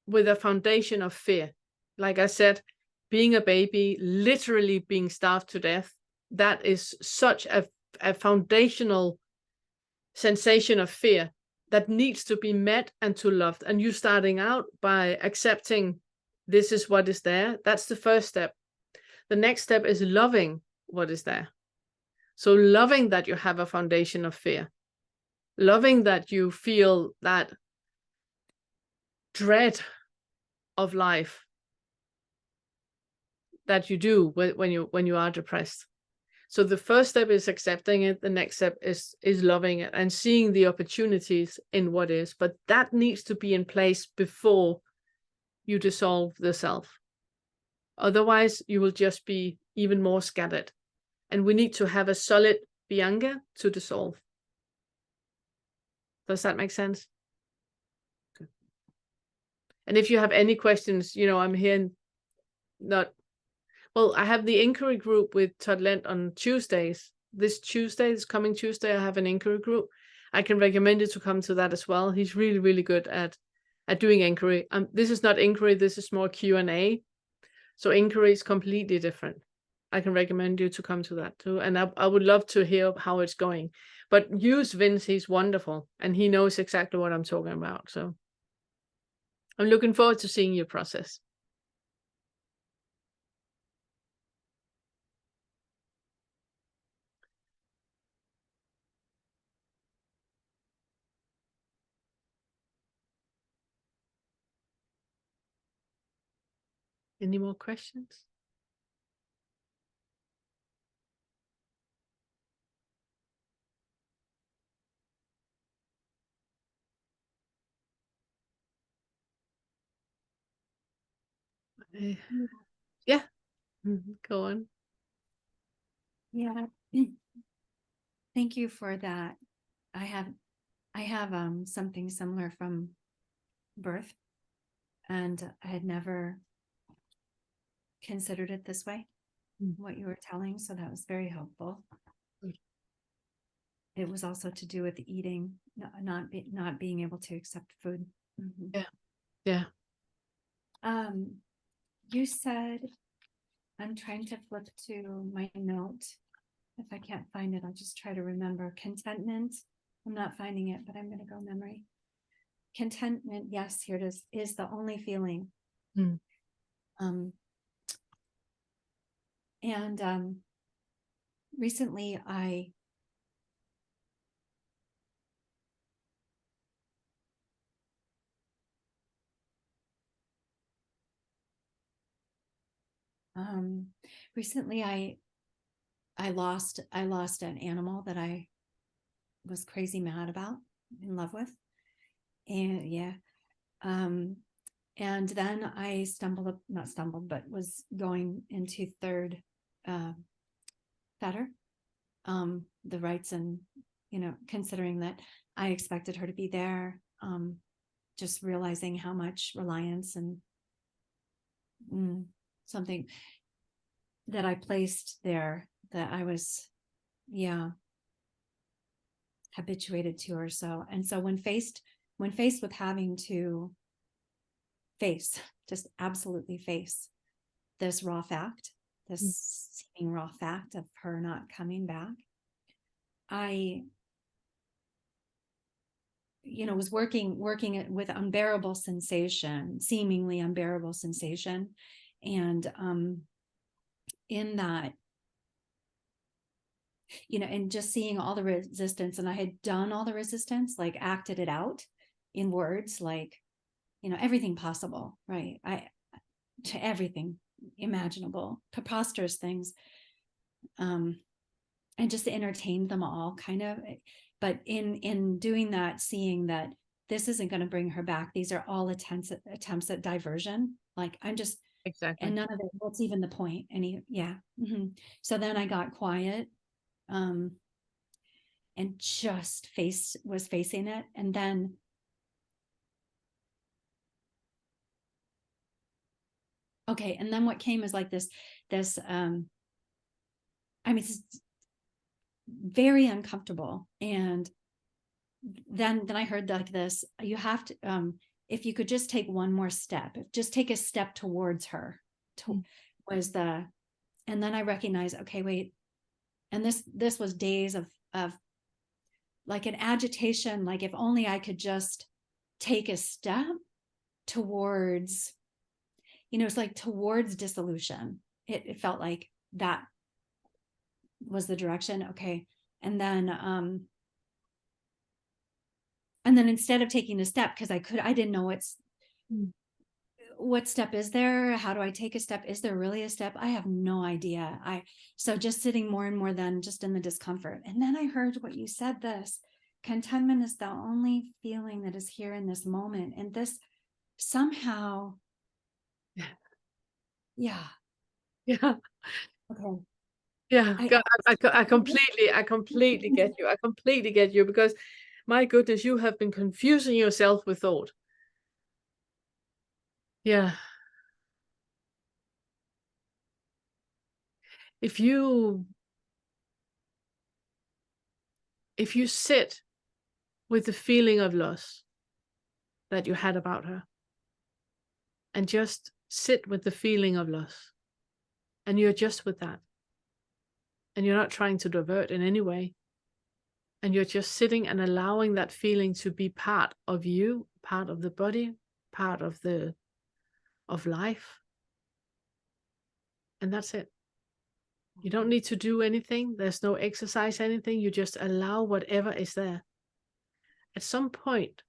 with a foundation of fear. Like I said, being a baby, literally being starved to death, that is such a foundational sensation of fear that needs to be met and to loved. And you starting out by accepting this is what is there. That's the first step. The next step is loving what is there. So loving that you have a foundation of fear, loving that you feel that dread of life that you do when you are depressed. So the first step is accepting it. The next step is loving it and seeing the opportunities in what is. But that needs to be in place before you dissolve the self. Otherwise, you will just be even more scattered. And we need to have a solid Bianca to dissolve. Does that make sense? Okay. And if you have any questions, I'm here. I have the inquiry group with Todd Lent on Tuesdays. This coming Tuesday, I have an inquiry group. I can recommend you to come to that as well. He's really, really good at doing inquiry. This is not inquiry, this is more Q&A. So inquiry is completely different. I can recommend you to come to that too. And I would love to hear how it's going. But use Vince, he's wonderful. And he knows exactly what I'm talking about. So I'm looking forward to seeing your process. Any more questions? Yeah, go on. Yeah. Thank you for that. I have something similar from birth, and I had never considered it this way, what you were telling, so that was very helpful. It was also to do with eating, not being able to accept food. Yeah. You said, I'm trying to flip to my note. If I can't find it, I'll just try to remember. Contentment. I'm not finding it, but I'm going to go memory. Contentment, yes, here it is the only feeling. Recently I lost an animal that I was crazy mad about, in love with. And and then I was going into third fetter, the rights, and considering that I expected her to be there, just realizing how much reliance and something that I placed there, that I was habituated to her. So when faced with having to just absolutely face this raw fact, this seeming raw fact of her not coming back, I was working with unbearable sensation, seemingly unbearable sensation. And in that, and just seeing all the resistance, and I had done all the resistance, like acted it out in words, like, everything possible, right? To everything imaginable, preposterous things, and just entertained them all, kind of. But in doing that, seeing that this isn't going to bring her back, these are all attempts at diversion. Like, I'm just Exactly. And none of it, what's even the point? So then I got quiet, and just was facing it. And then what came is like this it's very uncomfortable. And then I heard like this, you have to, if you could just take one more step, just take a step towards her, and then I recognized, okay, wait. And this was days of like an agitation, like if only I could just take a step towards, it's like towards dissolution. It felt like that was the direction. Okay. And then instead of taking a step, because I didn't know what step is there? How do I take a step? Is there really a step? I have no idea. So just sitting more and more then just in the discomfort. And then I heard what you said, this contentment is the only feeling that is here in this moment. And this somehow. Yeah. Okay. Yeah. I completely get you. I completely get you, because my goodness, you have been confusing yourself with thought. Yeah. If you sit with the feeling of loss that you had about her. And just sit with the feeling of loss. And you're just with that. And you're not trying to divert in any way. And you're just sitting and allowing that feeling to be part of you, part of the body, part of life. And that's it. You don't need to do anything. There's no exercise, anything. You just allow whatever is there. At some point,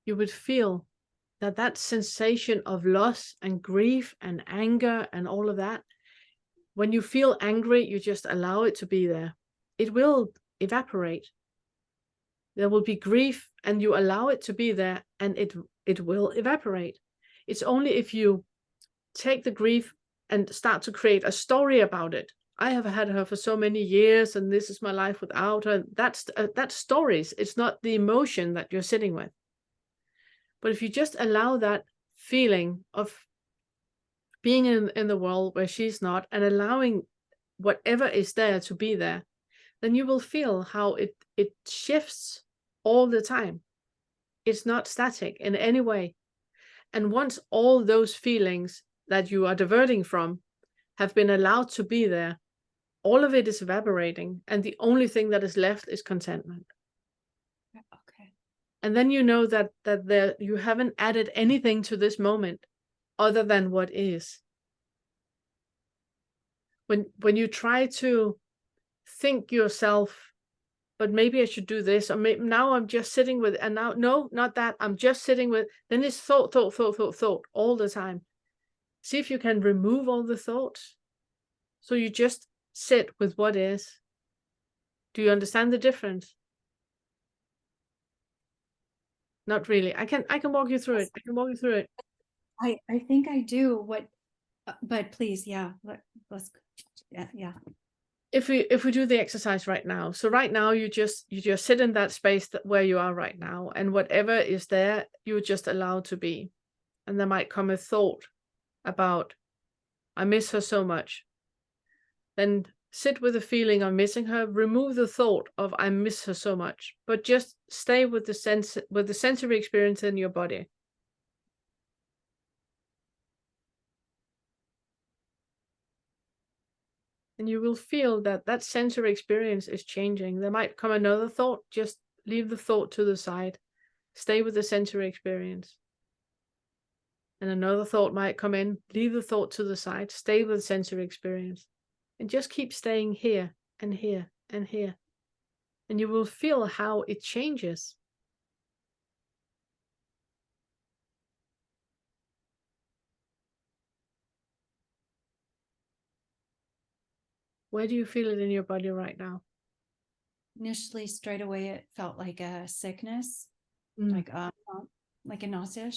you would feel that sensation of loss and grief and anger and all of that, when you feel angry, you just allow it to be there. It will evaporate. There will be grief and you allow it to be there, and it will evaporate. It's only if you take the grief and start to create a story about it. I have had her for so many years and this is my life without her. That's stories. It's not the emotion that you're sitting with. But if you just allow that feeling of being in the world where she's not, and allowing whatever is there to be there, then you will feel how it shifts all the time. It's not static in any way. And once all those feelings that you are diverting from have been allowed to be there, all of it is evaporating, and the only thing that is left is contentment. Okay. And then you know that you haven't added anything to this moment other than what is. When you try to think yourself, but maybe I should do this, or maybe now I'm just sitting with, and now, no, not that, I'm just sitting with, then it's thought all the time. See if you can remove all the thoughts. So you just sit with what is. Do you understand the difference? Not really. I can walk you through it. I can walk you through it. I think I do. What? But please, yeah. Let's. Yeah. If we do the exercise right now, so right now you just sit in that space where you are right now, and whatever is there, you just allow to be. And there might come a thought about, I miss her so much. Then sit with the feeling of missing her. Remove the thought of I miss her so much, but just stay with the sensory experience in your body. And you will feel that sensory experience is changing. There might come another thought. Just leave the thought to the side. Stay with the sensory experience. And another thought might come in. Leave the thought to the side. Stay with the sensory experience. And just keep staying here and here and here. And you will feel how it changes. Where do you feel it in your body right now? Initially, straight away, it felt like a sickness, like a nausea.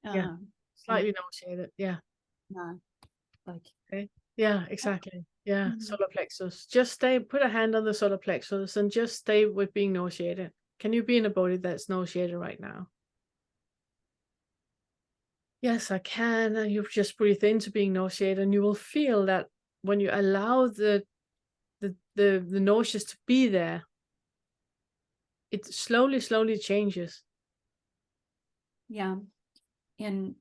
Yeah, slightly nauseated. Yeah. Like. Okay. Yeah, exactly. Yeah, solar plexus. Just stay. Put a hand on the solar plexus and just stay with being nauseated. Can you be in a body that's nauseated right now? Yes, I can. And you just breathe into being nauseated, and you will feel that when you allow the nauseous to be there, it slowly changes. Yeah. And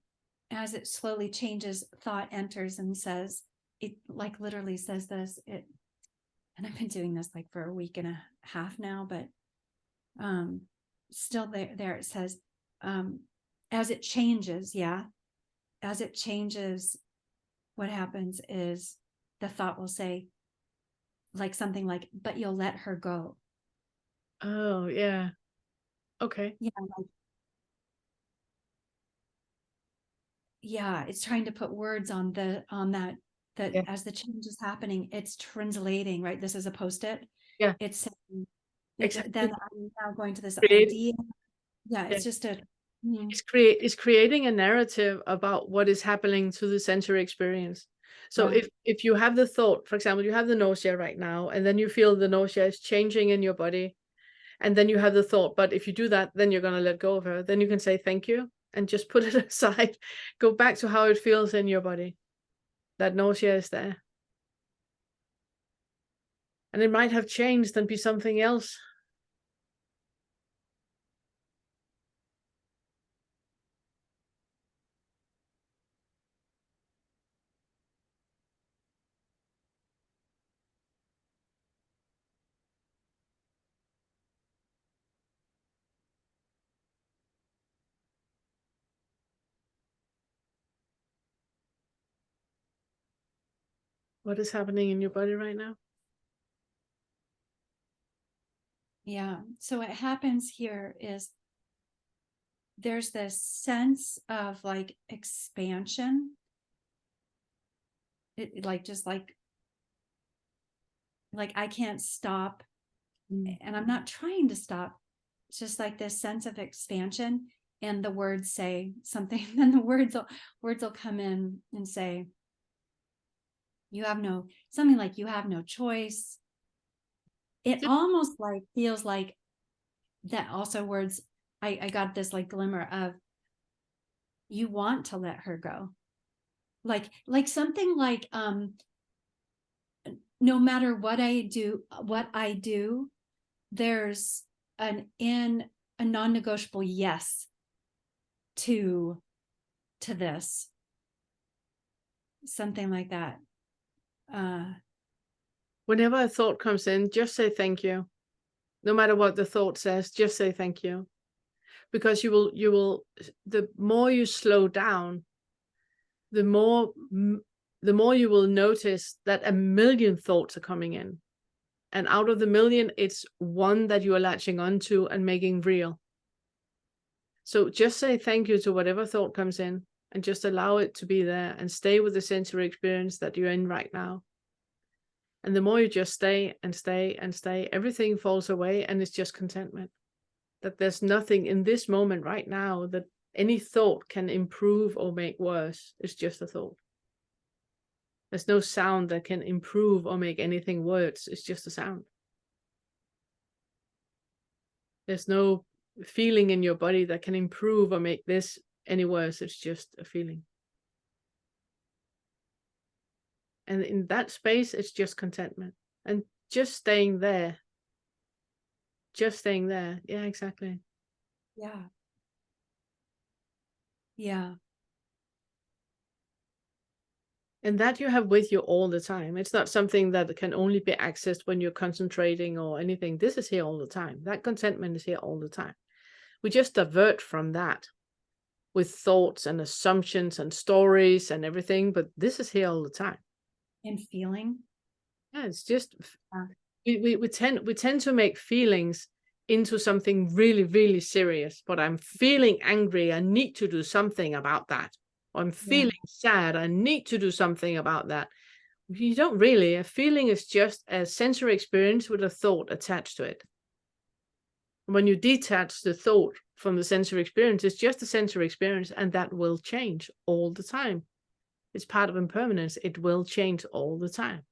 as it slowly changes, thought enters and says, it like literally says this, and I've been doing this like for a week and a half now, but still there it says, as it changes, as it changes, what happens is the thought will say like something like, but you'll let her go. Oh, yeah. Okay. Yeah. Yeah, it's trying to put words on that yeah. As the change is happening, it's translating, right? This is a post-it. Yeah. It's saying, exactly. Then I'm now going to this idea. Yeah, it's just it's creating a narrative about what is happening to the sensory experience. So if you have the thought, for example, you have the nausea right now, and then you feel the nausea is changing in your body, and then you have the thought, but if you do that, then you're going to let go of her. Then you can say thank you and just put it aside. Go back to how it feels in your body. That nausea is there. And it might have changed and be something else. What is happening in your body right now? Yeah. So what happens here is there's this sense of like expansion. It like just like I can't stop, and I'm not trying to stop. It's just like this sense of expansion, and the words say something, then the words will come in and say, you have no, something like you have no choice. It almost like feels like that also words, I got this like glimmer of, you want to let her go. Like something like, no matter what I do, there's a non-negotiable yes to this. Something like that. Whenever a thought comes in, just say thank you. No matter what the thought says, just say thank you. Because you will, the more you slow down, the more you will notice that a million thoughts are coming in. And out of the million, it's one that you are latching onto and making real. So just say thank you to whatever thought comes in and just allow it to be there and stay with the sensory experience that you're in right now. And the more you just stay and stay and stay, everything falls away and it's just contentment. That there's nothing in this moment right now that any thought can improve or make worse. It's just a thought. There's no sound that can improve or make anything worse. It's just a sound. There's no feeling in your body that can improve or make this any worse. It's just a feeling. And in that space, it's just contentment. And just staying there. Just staying there. Yeah, exactly. Yeah. Yeah. And that you have with you all the time. It's not something that can only be accessed when you're concentrating or anything. This is here all the time. That contentment is here all the time. We just divert from that with thoughts and assumptions and stories and everything, but this is here all the time. And feeling. Yeah, it's just we tend to make feelings into something really, really serious. But I'm feeling angry. I need to do something about that. I'm feeling sad. I need to do something about that. You don't really. A feeling is just a sensory experience with a thought attached to it. When you detach the thought from the sensory experience, it's just a sensory experience, and that will change all the time. It's part of impermanence. It will change all the time.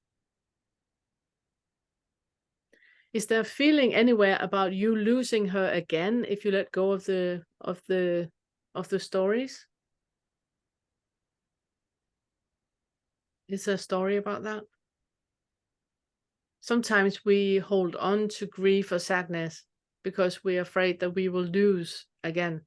Is there a feeling anywhere about you losing her again if you let go of the stories? Is there a story about that? Sometimes we hold on to grief or sadness because we're afraid that we will lose again.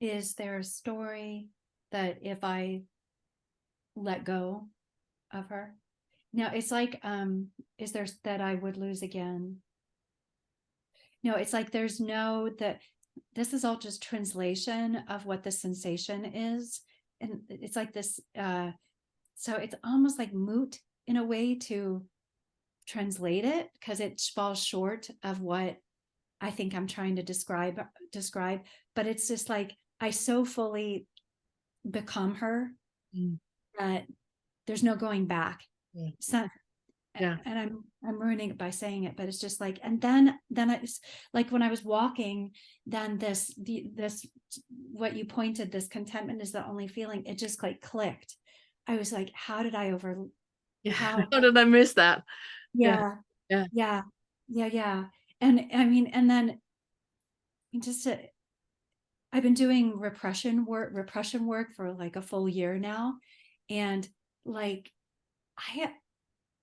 Is there a story that if I let go of her? Now it's like, is there that I would lose again? No, it's like there's no, that this is all just translation of what the sensation is. And it's like this, so it's almost like moot in a way to translate it, because it falls short of what I think I'm trying to describe, but it's just like, I so fully become her that there's no going back. So, and I'm ruining it by saying it, but it's just like, and then it's like when I was walking, then this what you pointed, this contentment is the only feeling, it just like clicked. I was like, how did I how did I miss that? Yeah. And I mean, and then just I've been doing repression work for like a full year now. And like,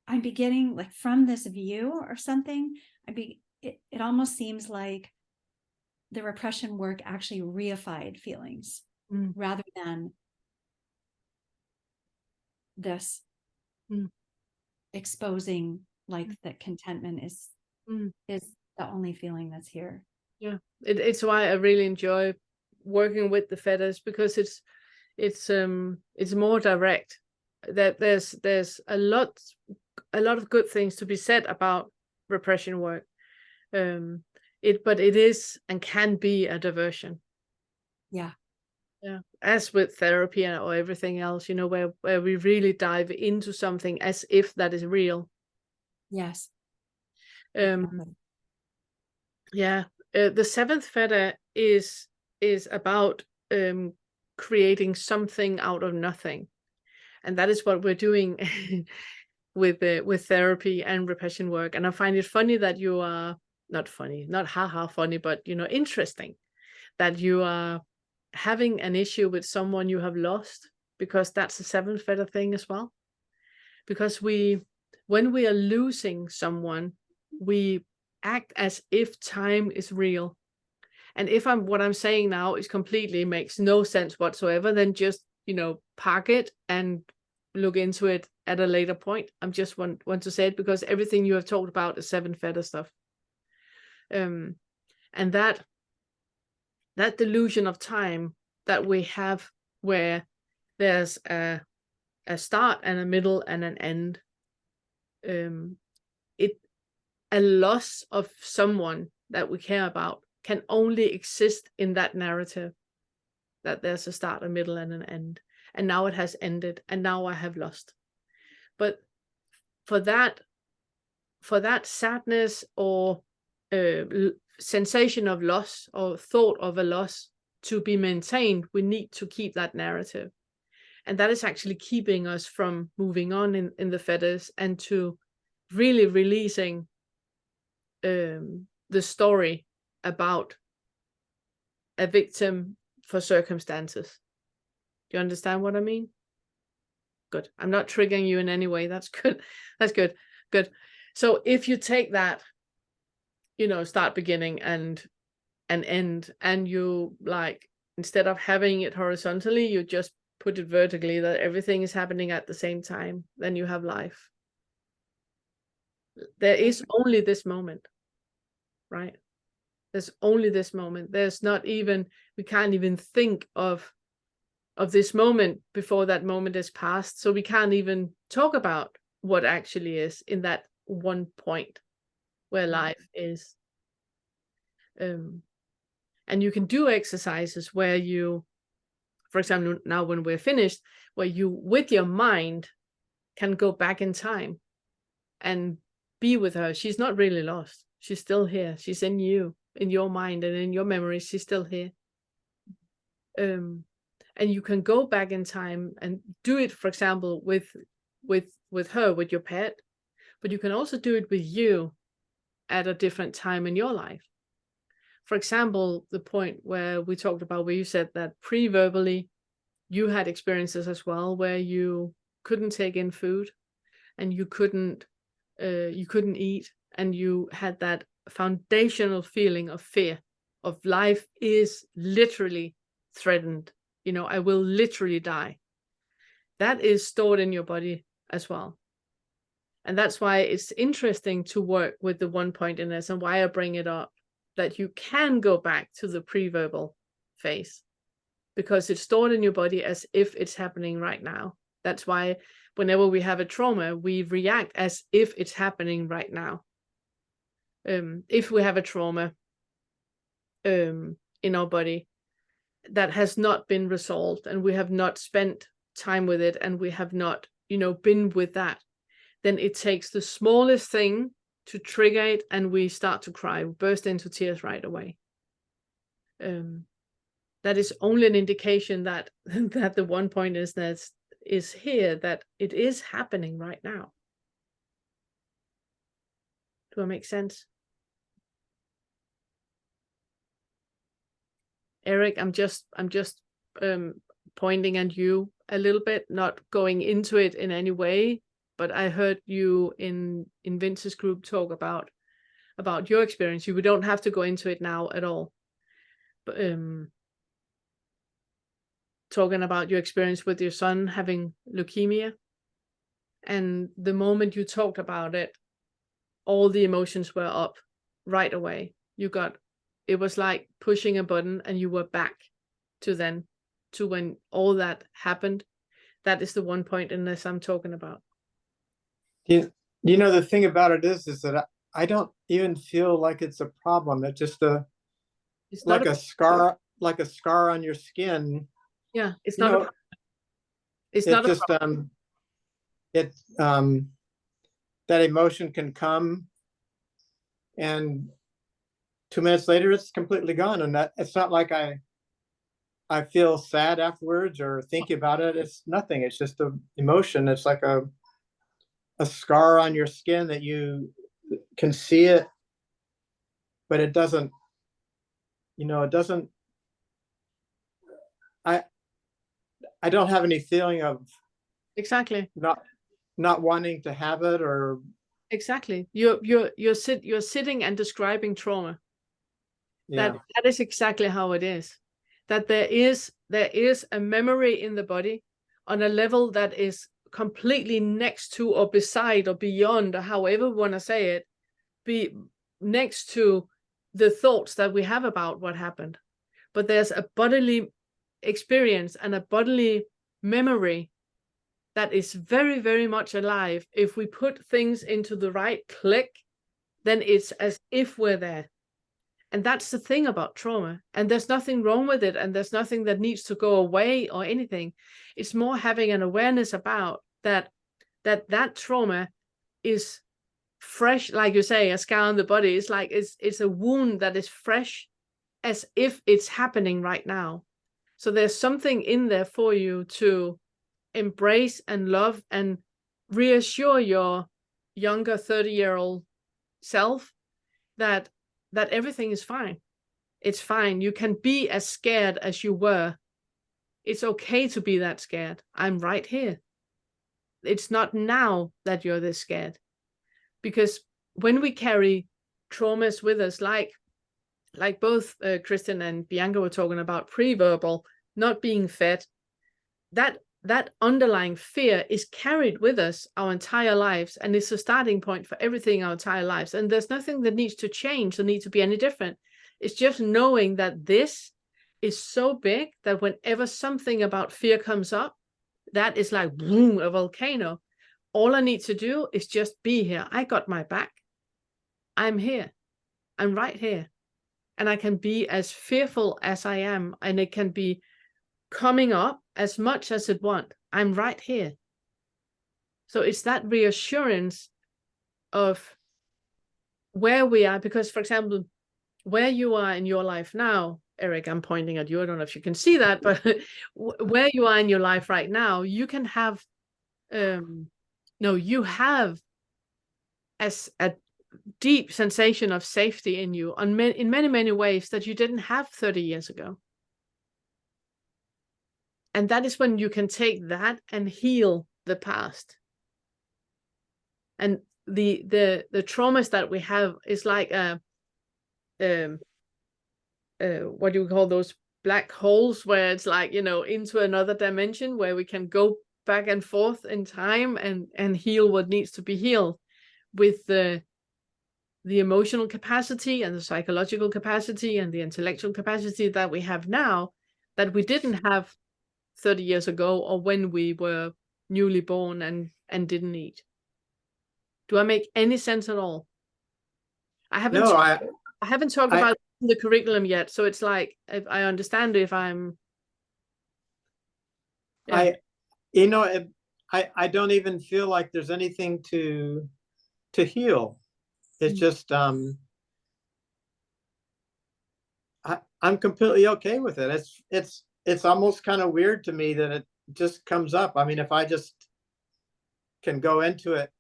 I'm beginning like from this view or something, it almost seems like the repression work actually reified feelings rather than this exposing like that contentment is the only feeling that's here. Yeah, it's why I really enjoy working with the feathers, because it's more direct. That there's a lot of good things to be said about repression work. But it is and can be a diversion. Yeah. Yeah, as with therapy or everything else, where we really dive into something as if that is real. Yes. Yeah. The seventh feather is about creating something out of nothing, and that is what we're doing with therapy and repression work. And I find it funny that you are not funny, not haha funny, but interesting that you are having an issue with someone you have lost, because that's a seventh feather thing as well. Because when we are losing someone, we act as if time is real. And if what I'm saying now is completely makes no sense whatsoever, then just, park it and look into it at a later point. I'm just want to say it because everything you have talked about is seven feather stuff. And that delusion of time that we have, where there's a start and a middle and an end, a loss of someone that we care about can only exist in that narrative, that there's a start, a middle, and an end, and now it has ended, and now I have lost. But for that sadness or sensation of loss or thought of a loss to be maintained, we need to keep that narrative, and that is actually keeping us from moving on in the feathers and to really releasing the story about a victim for circumstances. Do you understand what I mean? Good. I'm not triggering you in any way. That's good. That's good. Good. So if you take that, start, beginning, and end, and you instead of having it horizontally, you just put it vertically, that everything is happening at the same time, then you have life. There is only this moment, right? There's only this moment. There's not even, we can't even think of this moment before that moment is past. So we can't even talk about what actually is in that one point where life is. And you can do exercises where you, for example, now when we're finished, where you, with your mind, can go back in time and be with her. She's not really lost. She's still here. She's in you, in your mind and in your memories. She's still here. And you can go back in time and do it, for example, with her, with your pet, but you can also do it with you at a different time in your life. For example, the point where we talked about, where you said that pre-verbally you had experiences as well where you couldn't take in food and you couldn't eat, and you had that foundational feeling of fear, of life is literally threatened. I will literally die. That is stored in your body as well. And that's why it's interesting to work with the one pointedness, and why I bring it up, that you can go back to the pre-verbal phase, because it's stored in your body as if it's happening right now. That's why whenever we have a trauma, we react as if it's happening right now. If we have a trauma in our body that has not been resolved, and we have not spent time with it, and we have not, been with that, then it takes the smallest thing to trigger it, and we start to cry, we burst into tears right away. That is only an indication that that the one pointedness is here, that it is happening right now. Do I make sense? Eric, I'm just pointing at you a little bit, not going into it in any way, but I heard you in Vince's group talk about your experience. You don't have to go into it now at all, but talking about your experience with your son having leukemia, and the moment you talked about it, all the emotions were up right away. You got it was like pushing a button and you were back to when all that happened. That is the one point in this I'm talking about. You know, the thing about it is that I don't even feel like it's a problem. It's just It's like not a scar, like a scar on your skin. yeah, it's You not know, a problem. It's it not just a problem. That emotion can come, and 2 minutes later it's completely gone, and that it's not like I feel sad afterwards or think about it. It's nothing. It's just an emotion. It's like a scar on your skin that you can see it, but it doesn't, it doesn't, I don't have any feeling of Exactly. not wanting to have it, or exactly. You're sitting and describing trauma. yeah. That is exactly how it is. That there is a memory in the body on a level that is completely next to or beside or beyond, or however we want to say it, be next to the thoughts that we have about what happened. But there's a bodily experience and a bodily memory that is very, very much alive. If we put things into the right click, then it's as if we're there. And that's the thing about trauma. And there's nothing wrong with it. And there's nothing that needs to go away or anything. It's more having an awareness about that trauma is fresh, like you say, a scar on the body. It's like it's a wound that is fresh as if it's happening right now. So there's something in there for you to embrace and love and reassure your younger 30-year-old self that everything is fine. It's fine. You can be as scared as you were. It's okay to be that scared. I'm right here. It's not now that you're this scared. Because when we carry traumas with us, like both Kristen and Bianca were talking about, pre-verbal, not being fed, that underlying fear is carried with us our entire lives, and it's a starting point for everything our entire lives. And there's nothing that needs to change or need to be any different. It's just knowing that this is so big that whenever something about fear comes up, that is like boom, a volcano. All I need to do is just be here. I got my back. I'm here. I'm right here. And I can be as fearful as I am, and it can be coming up as much as it wants. I'm right here. So it's that reassurance of where we are, because, for example, where you are in your life now, Eric, I'm pointing at you. I don't know if you can see that, but where you are in your life right now, you can have, you have as a deep sensation of safety in you in many, many ways that you didn't have 30 years ago. And that is when you can take that and heal the past. And the traumas that we have is like what do we call those black holes, where it's like, into another dimension where we can go back and forth in time and heal what needs to be healed with the emotional capacity and the psychological capacity and the intellectual capacity that we have now, that we didn't have 30 years ago, or when we were newly born and didn't eat. Do I make any sense at all? I haven't talked about the curriculum yet, so it's like, if I understand if I'm I don't even feel like there's anything to heal. It's just I'm completely okay with it. It's almost kind of weird to me that it just comes up. I mean, if I just can go into it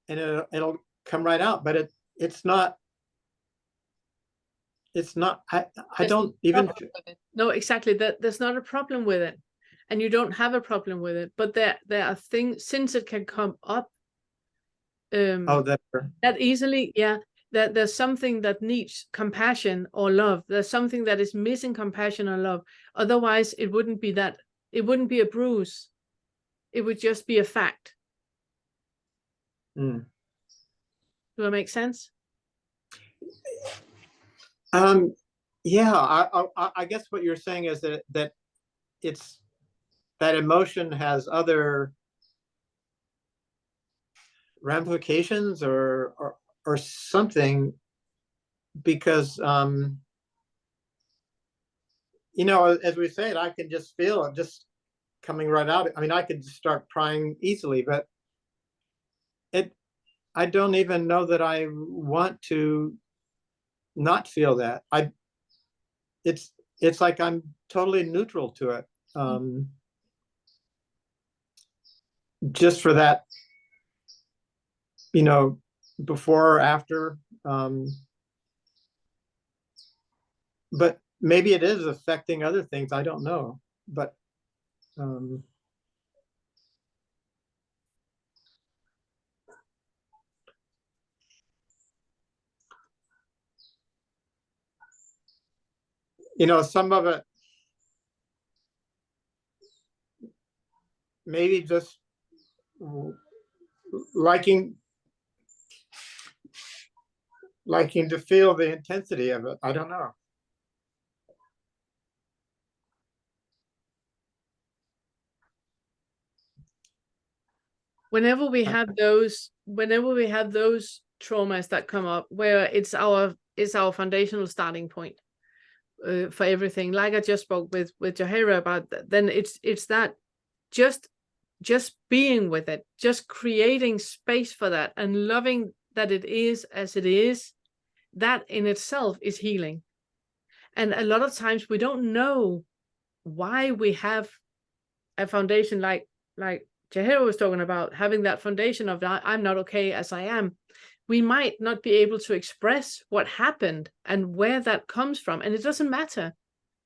and it'll come right out, but it's not, I don't even. No, exactly. There's not a problem with it, and you don't have a problem with it, but there are things, since it can come up that easily, that there's something that needs compassion or love. There's something that is missing compassion or love. Otherwise, it wouldn't be a bruise. It would just be a fact. Do that make sense? Yeah, I guess what you're saying is that it's that emotion has other ramifications or something, because you know, as we said, I can just feel it just coming right out. I mean, I could start crying easily, but I don't even know that I want to not feel that. It's like I'm totally neutral to it. Just for that, you know, before or after. But maybe it is affecting other things. I don't know. But you know, some of it maybe just liking to feel the intensity of it. I don't know. Whenever we have those traumas that come up, where it's our foundational starting point for everything, like I just spoke with Jahira about, then it's that just being with it, just creating space for that and loving that it is as it is, that in itself is healing. And a lot of times we don't know why we have a foundation like Jahira was talking about, having that foundation of that I'm not okay as I am. We might not be able to express what happened and where that comes from. And it doesn't matter.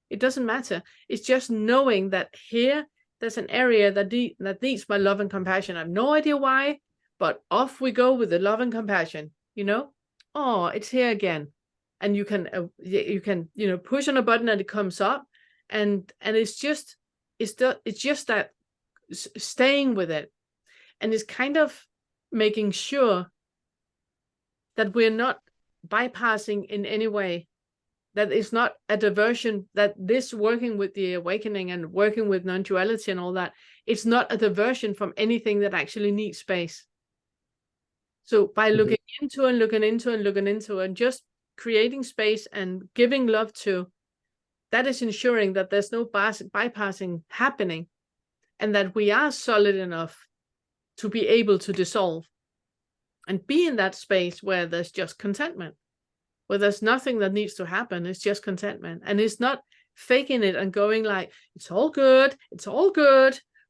It doesn't matter. It's just knowing that here, there's an area that needs my love and compassion. I have no idea why, but off we go with the love and compassion, you know? Oh, it's here again. And you can, you know, push on a button and it comes up. And it's just that staying with it. And it's kind of making sure that we're not bypassing in any way, that it's not a diversion, that this working with the awakening and working with non-duality and all that, it's not a diversion from anything that actually needs space. So by looking into and just creating space and giving love to, that is ensuring that there's no bypassing happening, and that we are solid enough to be able to dissolve and be in that space where there's just contentment, where there's nothing that needs to happen. It's just contentment. And it's not faking it and going like, it's all good,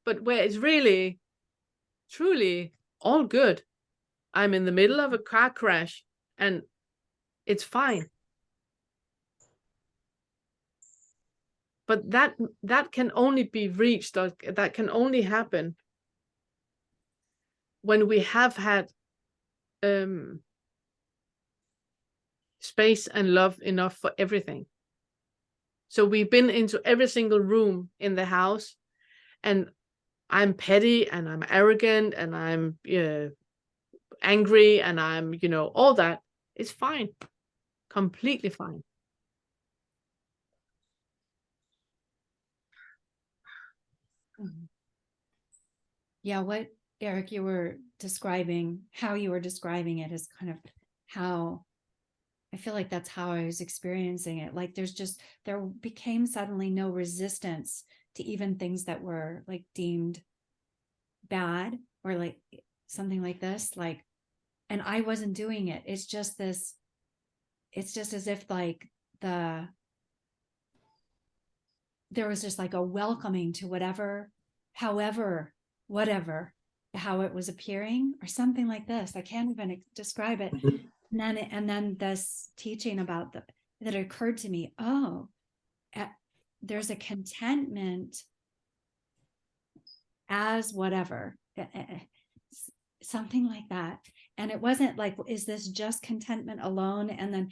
but where it's really, truly all good. I'm in the middle of a car crash and it's fine. But that can only be reached, or that can only happen when we have had space and love enough for everything. So we've been into every single room in the house, and I'm petty and I'm arrogant and I'm angry and I'm, you know, all that. It's fine. Completely fine. Yeah, what Eric, you were describing, how you were describing it is kind of how I feel like that's how I was experiencing it. Like there became suddenly no resistance to even things that were like deemed bad or like something like this. Like, and I wasn't doing it. It's just as if like there was just like a welcoming to whatever, however, whatever, how it was appearing or something like this. I can't even describe it. And then this teaching about that occurred to me. Oh, there's a contentment as whatever, something like that. And it wasn't like, is this just contentment alone? And then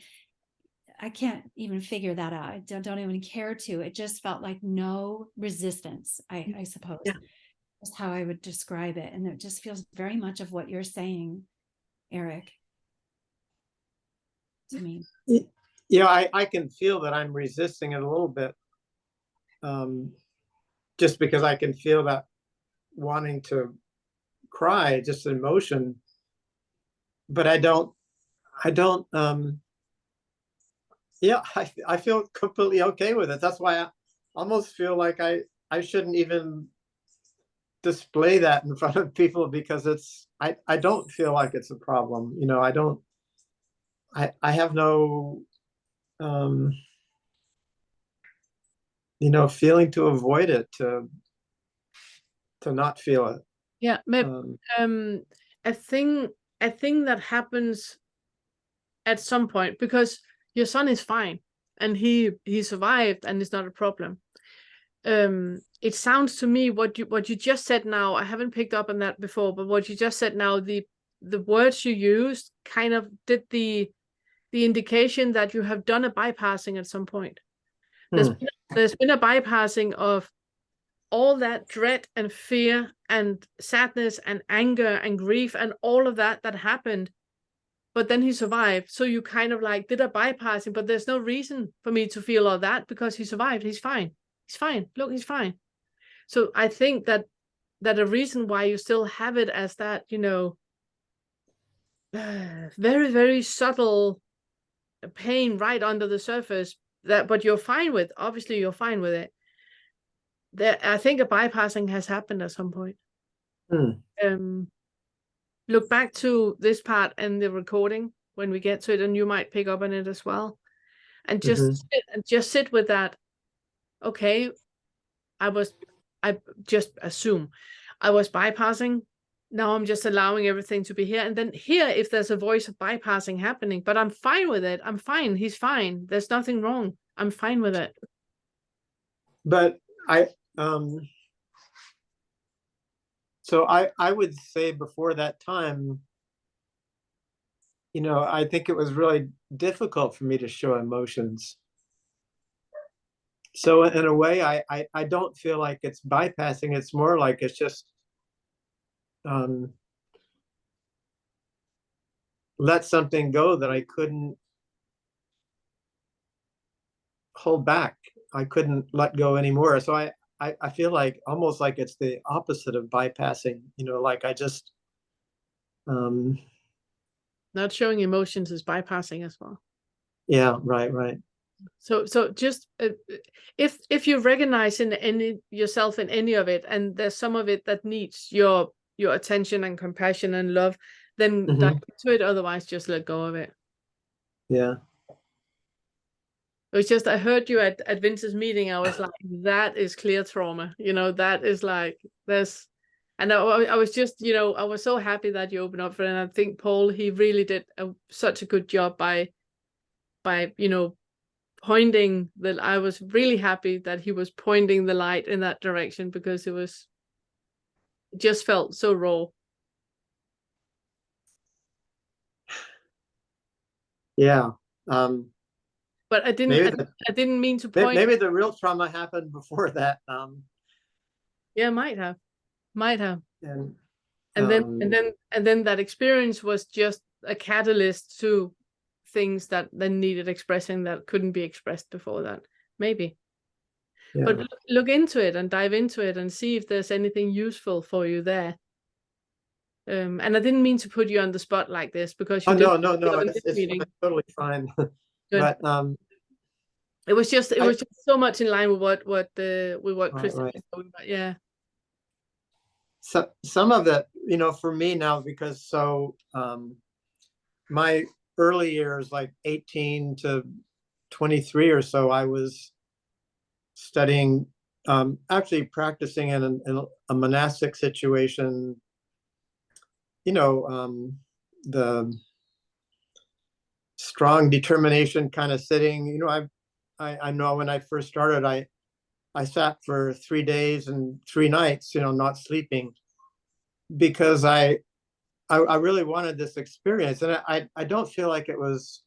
I can't even figure that out. I don't even care to. It just felt like no resistance, I suppose. Yeah. That's how I would describe it. And it just feels very much of what you're saying, Eric, to me. I can feel that I'm resisting it a little bit. Just because I can feel that wanting to cry, just emotion, but I don't, I feel completely okay with it. That's why I almost feel like I shouldn't even display that in front of people, because I don't feel like it's a problem. I have no, feeling to avoid it, to not feel it. Yeah, maybe Um, a thing that happens at some point, because your son is fine and he survived and it's not a problem. It sounds to me what you just said now, I haven't picked up on that before, but what you just said now, the words you used kind of did the indication that you have done a bypassing at some point. There's been a bypassing of all that dread and fear and sadness and anger and grief and all of that happened, but then he survived. So you kind of like did a bypassing, but there's no reason for me to feel all that because he survived. He's fine. Look, he's fine. So I think that a reason why you still have it as that, very, very subtle pain right under the surface, but you're fine with, obviously you're fine with it. I think a bypassing has happened at some point. Look back to this part in the recording when we get to it, and you might pick up on it as well. And just sit with that. Okay, I just assume I was bypassing. Now I'm just allowing everything to be here. And then here, if there's a voice of bypassing happening, but I'm fine with it. I'm fine. He's fine. There's nothing wrong. I'm fine with it. But so I would say before that time, I think it was really difficult for me to show emotions. So in a way, I don't feel like it's bypassing. It's more like it's just let something go that I couldn't hold back. I couldn't let go anymore. So I feel like almost like it's the opposite of bypassing, like I just not showing emotions is bypassing as well. Yeah, right. So just if you recognize in yourself in any of it, and there's some of it that needs your attention and compassion and love, then dive into it. Otherwise, just let go of it. Yeah. It was just, I heard you at Vince's meeting. I was like, that is clear trauma. That is like, there's, and I was just, I was so happy that you opened up for it. And I think Paul, he really did such a good job by, pointing that. I was really happy that he was pointing the light in that direction, because it just felt so raw. Yeah. But I didn't mean to point. Maybe the real trauma happened before that. Yeah, might have. And then that experience was just a catalyst to things that then needed expressing that couldn't be expressed before that. Maybe. Yeah. But look into it and dive into it and see if there's anything useful for you there. And I didn't mean to put you on the spot like this, because you no, it's totally fine. But it was just so much in line with what Chris was talking about. Yeah. So some of it, for me now, because my early years, like 18 to 23 or so, I was studying, actually practicing in a monastic situation, the strong determination kind of sitting. I know when I first started, I sat for 3 days and 3 nights, not sleeping, because I really wanted this experience. And I don't feel like it was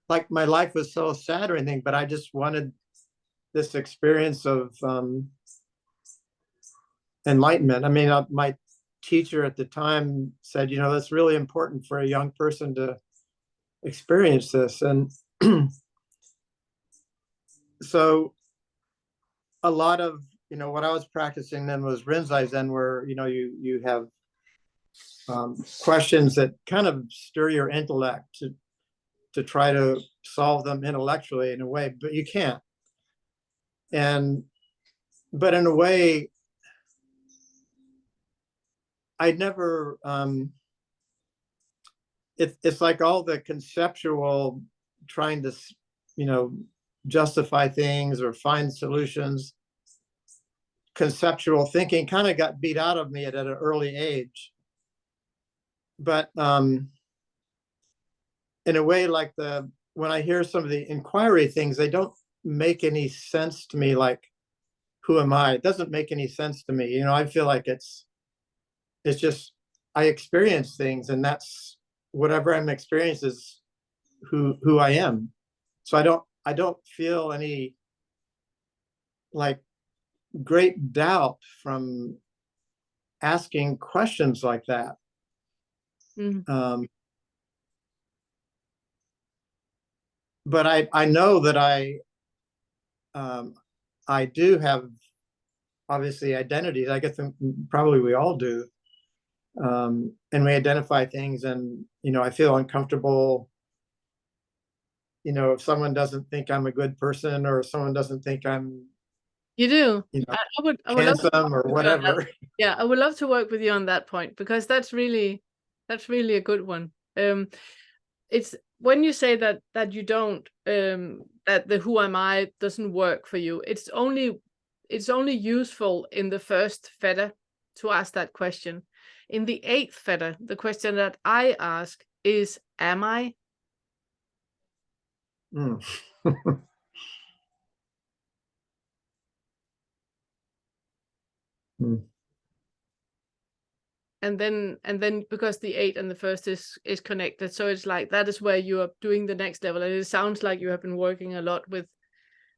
like my life was so sad or anything, but I just wanted this experience of enlightenment. I mean, my teacher at the time said, that's really important for a young person to experience this. And so a lot of, what I was practicing then was Rinzai Zen, where, you have questions that kind of stir your intellect to try to solve them intellectually in a way, but you can't. But in a way, I never, it's like all the conceptual trying to, justify things or find solutions. Conceptual thinking kind of got beat out of me at an early age. But in a way, like when I hear some of the inquiry things, they don't make any sense to me. Like, who am I? It doesn't make any sense to me. I feel like it's just, I experience things, and that's whatever I'm experiencing is who I am. So I don't feel any like great doubt from asking questions like that. Mm-hmm. But I know that I do have obviously identities. I guess probably we all do. And we identify things, and, I feel uncomfortable, if someone doesn't think I'm a good person, or if someone doesn't think I'm, You do. I would love handsome or whatever. Yeah, I would love to work with you on that point, because that's really a good one. It's when you say that you don't, that the who am I doesn't work for you. It's only useful in the first theta to ask that question. In the 8th theta, the question that I ask is, am I? Mm. Mm. And then because the 8 and the first is connected, so it's like that is where you are doing the next level, and it sounds like you have been working a lot with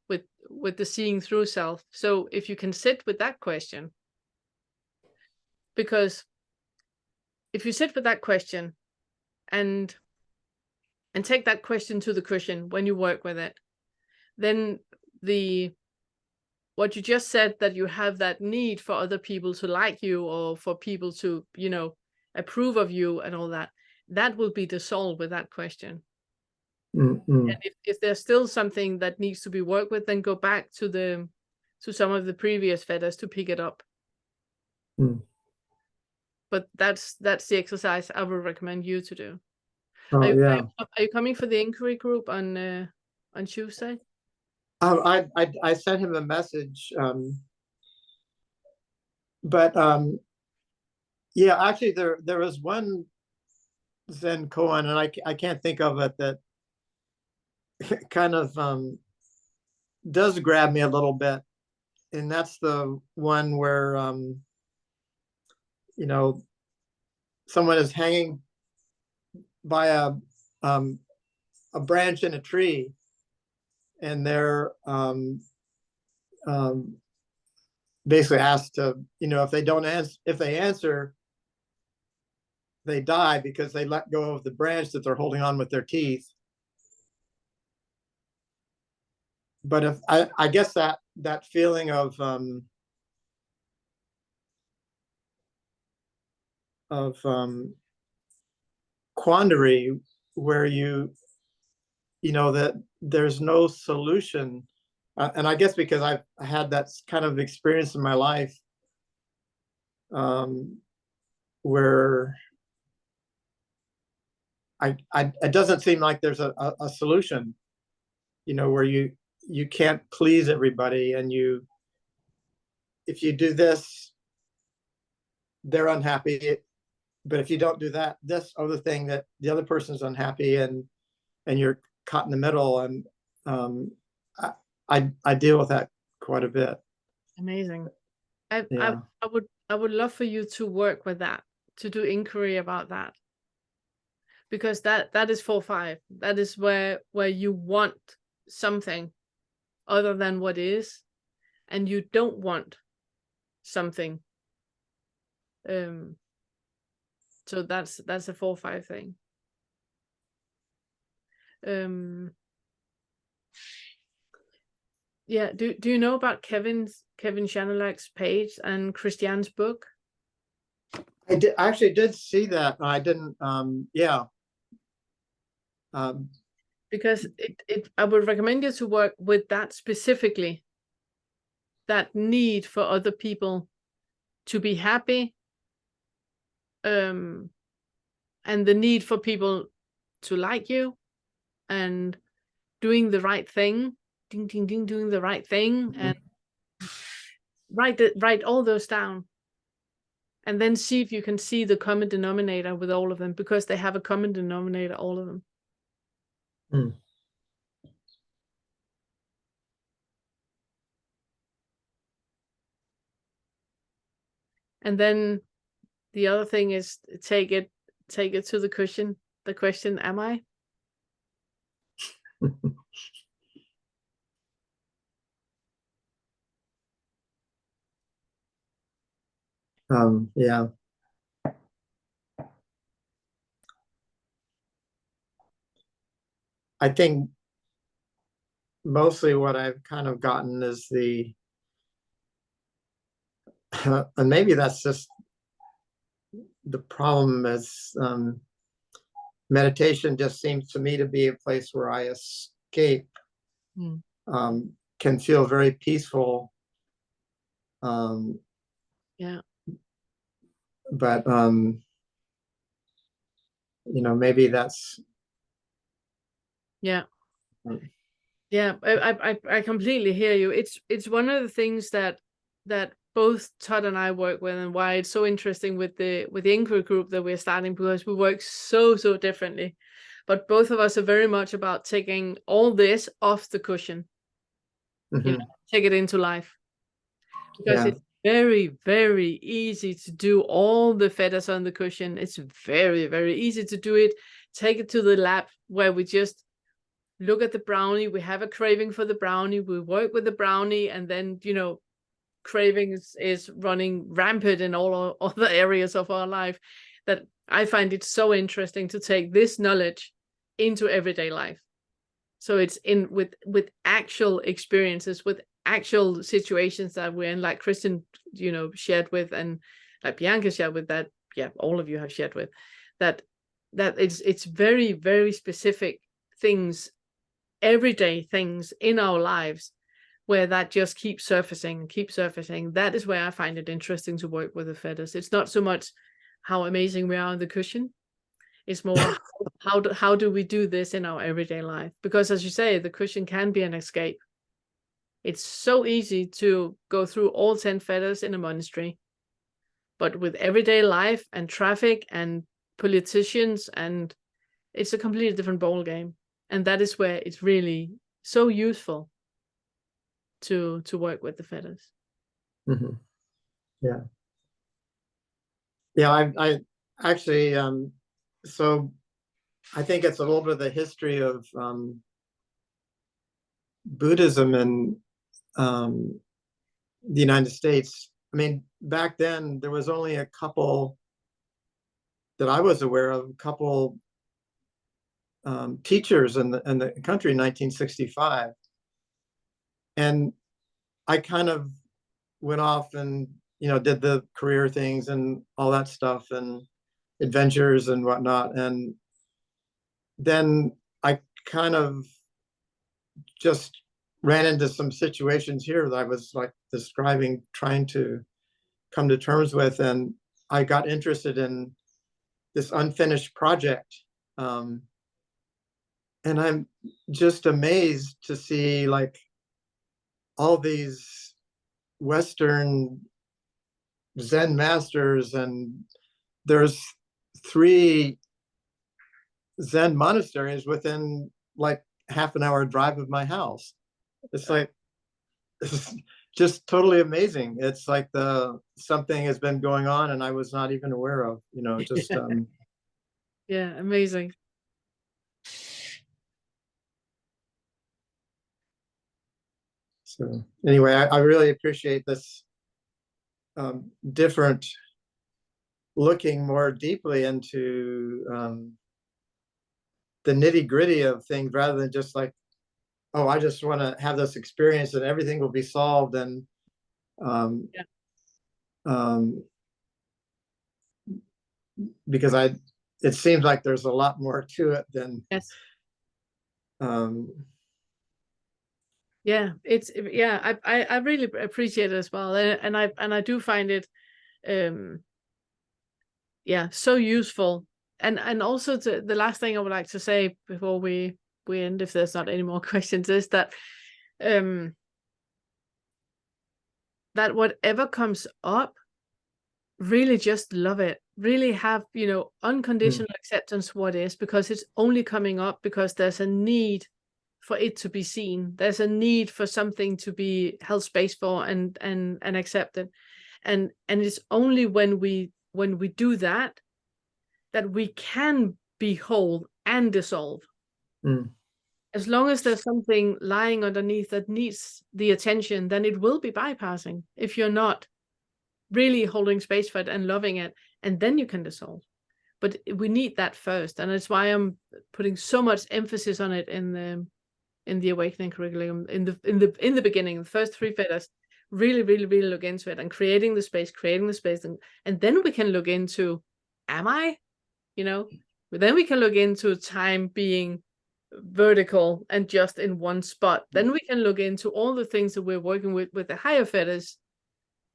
the seeing through self. So if you can sit with that question, because if you sit with that question and take that question to the cushion when you work with it, then what you just said, that you have that need for other people to like you, or for people to, approve of you and all that, that will be dissolved with that question. Mm-hmm. And if there's still something that needs to be worked with, then go back to some of the previous feathers to pick it up. Mm. But that's the exercise I would recommend you to do. Oh, yeah. Are you coming for the inquiry group on Tuesday? I sent him a message, but yeah, actually there was one Zen koan, and I can't think of it, that kind of does grab me a little bit, and that's the one where someone is hanging by a branch in a tree, and they're basically asked to, if they answer, they die because they let go of the branch that they're holding on with their teeth. But if I guess that feeling of quandary, where that there's no solution, and I guess because I've had that kind of experience in my life, where it doesn't seem like there's a solution, where you can't please everybody, and if you do this, they're unhappy, but if you don't do that, this other thing, that the other person's unhappy, and you're caught in the middle. And I deal with that quite a bit. Amazing. Yeah. I would love for you to work with that, to do inquiry about that, because that is 4-5. That is where you want something other than what is, and you don't want something. So that's a 4-5 thing. Yeah, do you know about Kevin Shanelak's page and Christiane's book? I actually did see that. I didn't, yeah. Because I would recommend you to work with that specifically, that need for other people to be happy, and the need for people to like you, and doing the right thing, ding ding ding, doing the right thing, and write all those down, and then see if you can see the common denominator with all of them, because they have a common denominator, all of them. Mm. And then the other thing is take it to the cushion. The question, am I? Yeah. I think mostly what I've kind of gotten is the, and maybe that's just the problem, is meditation just seems to me to be a place where I escape, can feel very peaceful. Yeah. But, maybe that's. Yeah. Yeah, I completely hear you. It's one of the things that both Todd and I work with, and why it's so interesting with the inquiry group that we're starting, because we work so differently. But both of us are very much about taking all this off the cushion, take it into life. Because it's very, very easy to do all the feathers on the cushion. It's very, very easy to do it. Take it to the lab where we just look at the brownie. We have a craving for the brownie. We work with the brownie, and then, craving is running rampant in all other areas of our life. That I find it so interesting to take this knowledge into everyday life. So it's in with actual experiences, with actual situations that we're in, like Kristen, shared with, and like Bianca shared with, that, yeah, all of you have shared with, that it's very, very specific things, everyday things in our lives, where that just keeps surfacing. That is where I find it interesting to work with the feathers. It's not so much how amazing we are on the cushion. It's more how do we do this in our everyday life? Because, as you say, the cushion can be an escape. It's so easy to go through all 10 feathers in a monastery, but with everyday life and traffic and politicians, and it's a completely different ball game. And that is where it's really so useful to work with the feathers. Mm-hmm. Yeah. Yeah, I actually, so I think it's a little bit of the history of Buddhism in the United States. I mean, back then there was only a couple that I was aware of, a couple teachers in the country in 1965. And I kind of went off and, did the career things and all that stuff and adventures and whatnot. And then I kind of just ran into some situations here that I was like describing, trying to come to terms with. And I got interested in this unfinished project. And I'm just amazed to see like all these Western Zen masters, and there's 3 Zen monasteries within like half an hour drive of my house. It's like, it's just totally amazing. It's like something has been going on and I was not even aware of, just yeah, amazing. So anyway, I really appreciate this different looking more deeply into the nitty gritty of things rather than just like, oh, I just want to have this experience and everything will be solved. And Yeah. Because it seems like there's a lot more to it than. Yes. Yeah, I really appreciate it as well, and I do find it so useful. And also the last thing I would like to say before we end, if there's not any more questions, is that that whatever comes up, really just love it. Really have, unconditional acceptance what is, because it's only coming up because there's a need for it to be seen. There's a need for something to be held space for and accepted. And it's only when we do that we can be whole and dissolve. As long as there's something lying underneath that needs the attention, then it will be bypassing if you're not really holding space for it and loving it, and then you can dissolve. But we need that first, and that's why I'm putting so much emphasis on it in the awakening curriculum in the beginning. The first 3 fetters, really look into it and creating the space, and then we can look into, am I, but then we can look into time being vertical and just in one spot. Then we can look into all the things that we're working with the higher fetters,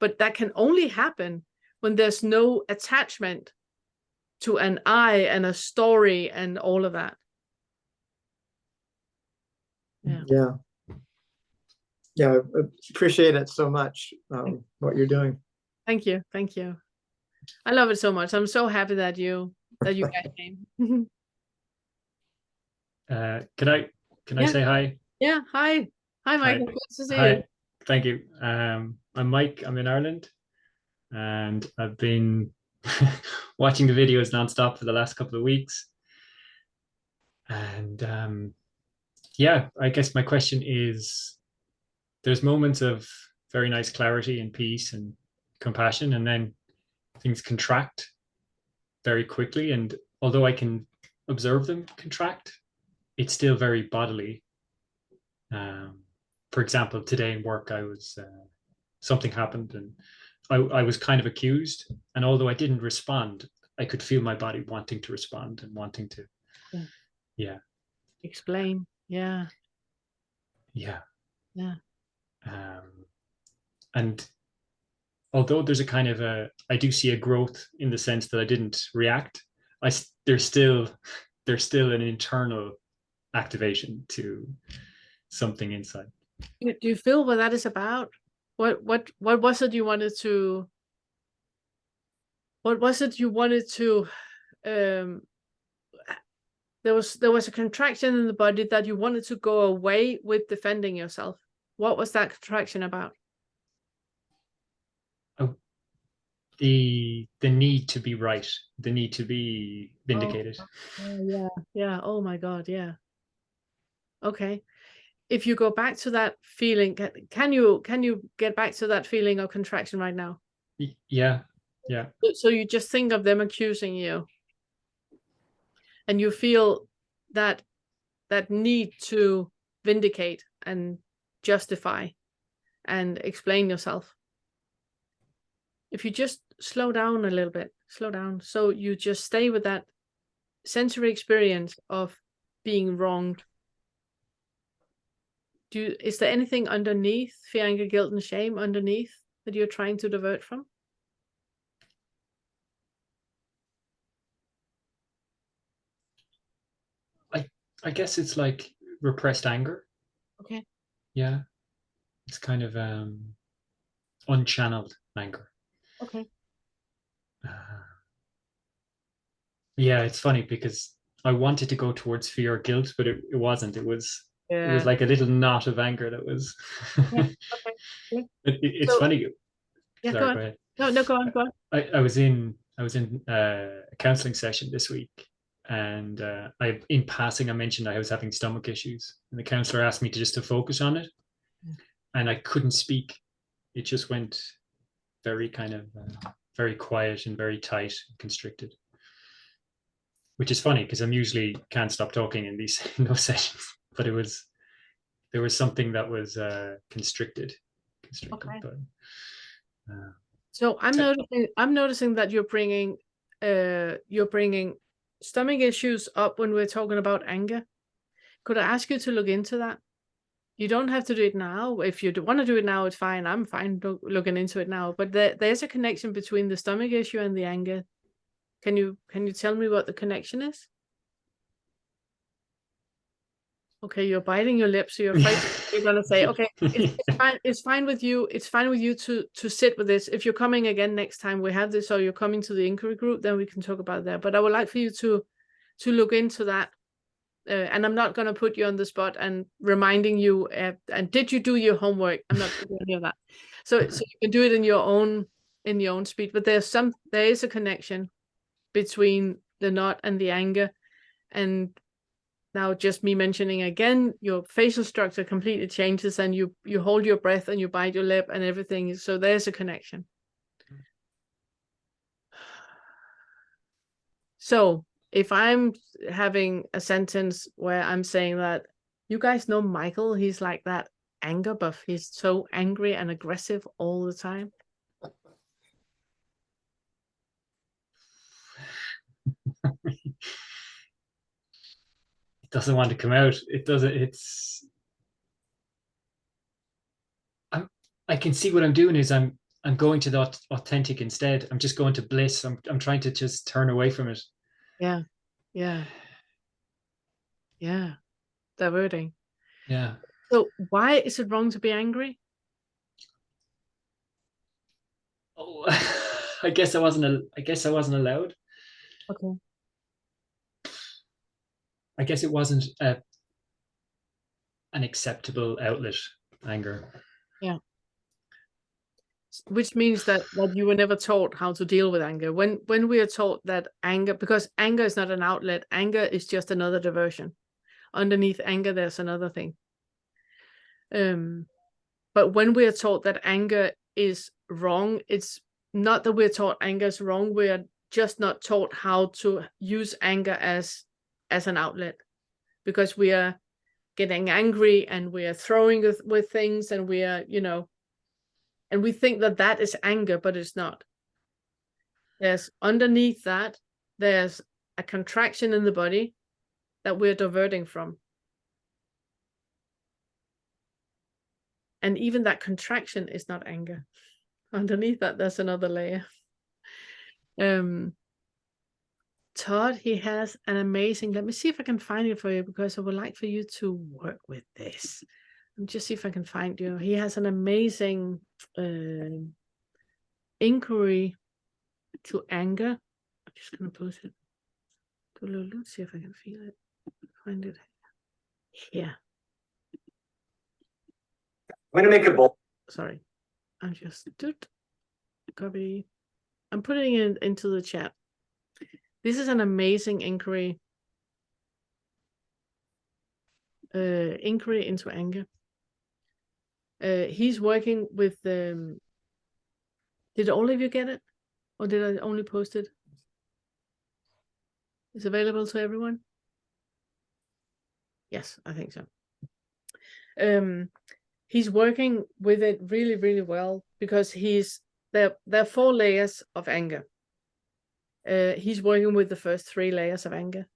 but that can only happen when there's no attachment to an I and a story and all of that. Yeah, I appreciate it so much, what you're doing. Thank you. I love it so much. I'm so happy that you guys came. Can I say hi? Yeah, hi Michael. Hi. Good to see Hi. you. Thank you. I'm Mike. I'm in Ireland, and I've been watching the videos nonstop for the last couple of weeks. And I guess my question is, there's moments of very nice clarity and peace and compassion, and then things contract very quickly. And although I can observe them contract, it's still very bodily. For example, today in work, I was something happened, and I was kind of accused. And although I didn't respond, I could feel my body wanting to respond and wanting to, explain. Yeah. And although there's a kind of I do see a growth in the sense that I didn't react. There's still an internal activation to something inside. Do you feel what that is about? What was it you wanted to? What was it you wanted to? There was a contraction in the body that you wanted to go away with defending yourself. What was that contraction about? The need to be right, the need to be vindicated. Yeah. Oh my God. Yeah. Okay. If you go back to that feeling, can you get back to that feeling of contraction right now? Yeah. So you just think of them accusing you, and you feel that need to vindicate and justify and explain yourself. If you just slow down a little bit, so you just stay with that sensory experience of being wronged. Is there anything underneath fear, anger, guilt, and shame underneath that you're trying to divert from? I guess it's like repressed anger. Okay. Yeah. It's kind of unchanneled anger. Okay. Yeah, it's funny because I wanted to go towards fear or guilt, but it wasn't. It was like a little knot of anger that was. Okay. It's funny. Yeah, Sorry, go ahead. No, go on. I was in a counseling session this week, and in passing I mentioned I was having stomach issues, and the counselor asked me to focus on it, and I couldn't speak. It just went very kind of very quiet and very tight and constricted. which is funny because I'm usually can't stop talking in these in those sessions. But there was something that was constricted. Okay. But, so I'm noticing that you're bringing stomach issues up when we're talking about anger. Could I ask you to look into that? You don't have to do it now. If you want to do it now, it's fine. I'm fine looking into it now. But there's a connection between the stomach issue and the anger. Can you tell me what the connection is? Okay, you're biting your lips, so you're afraid you're gonna say, okay, it's fine. It's fine with you. It's fine with you to sit with this. If you're coming again next time we have this, or you're coming to the inquiry group, then we can talk about that. But I would like for you to look into that. And I'm not going to put you on the spot and reminding you. And did you do your homework? I'm not doing any of that. So you can do it in your own speed. But there is a connection between the knot and the anger. And now just me mentioning again, your facial structure completely changes, and you hold your breath and you bite your lip and everything. So there's a connection. So if I'm having a sentence where I'm saying that, you guys know Michael, he's like that anger buff. He's so angry and aggressive all the time. It doesn't want to come out. It doesn't. I can see what I'm doing is I'm going to the authentic instead. I'm just going to bliss. I'm trying to just turn away from it. Yeah. Diverting. Yeah. So why is it wrong to be angry? Oh, I guess I wasn't allowed. Okay. I guess it wasn't an acceptable outlet, anger. Yeah. Which means that you were never taught how to deal with anger. When we are taught that anger, because anger is not an outlet, anger is just another diversion. Underneath anger, there's another thing. But when we are taught that anger is wrong, it's not that we're taught anger is wrong. We are just not taught how to use anger as an outlet, because we are getting angry and we are throwing with things, and we are, and we think that is anger, but it's not. There's underneath that, there's a contraction in the body that we're diverting from. And even that contraction is not anger. Underneath that, there's another layer. Todd, he has an amazing, let me see if I can find it for you, because I would like for you to work with this. Let me just see if I can find you. He has an amazing inquiry to anger. I'm just going to post it. Let's see if I can feel it. Find it here. I'm going to make a bold. Sorry. I'm just copy. I'm putting it into the chat. This is an amazing inquiry. Inquiry into anger. He's working with did all of you get it? Or did I only post it? It's available to everyone? Yes, I think so. He's working with it really, really well, because there are 4 layers of anger. He's working with the first 3 layers of anger.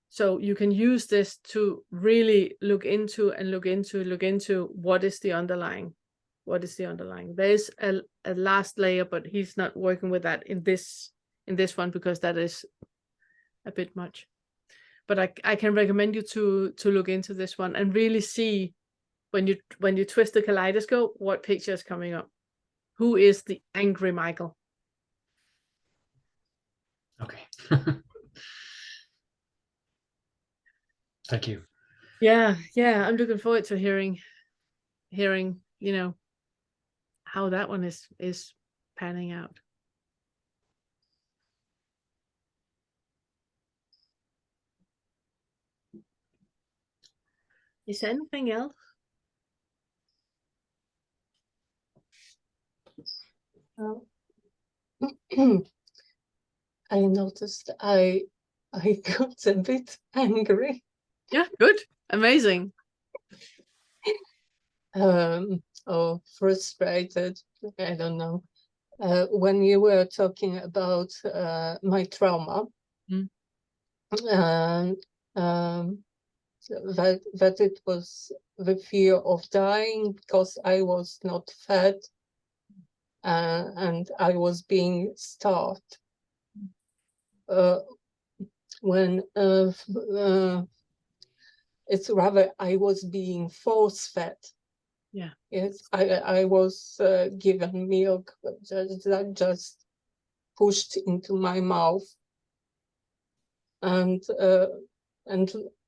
So you can use this to really look into what is the underlying. What is the underlying? There's a last layer, but he's not working with that in this one, because that is a bit much. But I can recommend you to look into this one and really see, when you twist the kaleidoscope, what picture is coming up. Who is the angry Michael? Okay. Thank you. Yeah, I'm looking forward to hearing, how that one is panning out. Is there anything else? I noticed I I got a bit angry. Yeah, good. Amazing. Or frustrated, I don't know. When you were talking about my trauma, Mm. that it was the fear of dying because I was not fed and I was being starved. When it's rather I was being force-fed. Yeah. Yes, I was given milk that just pushed into my mouth, and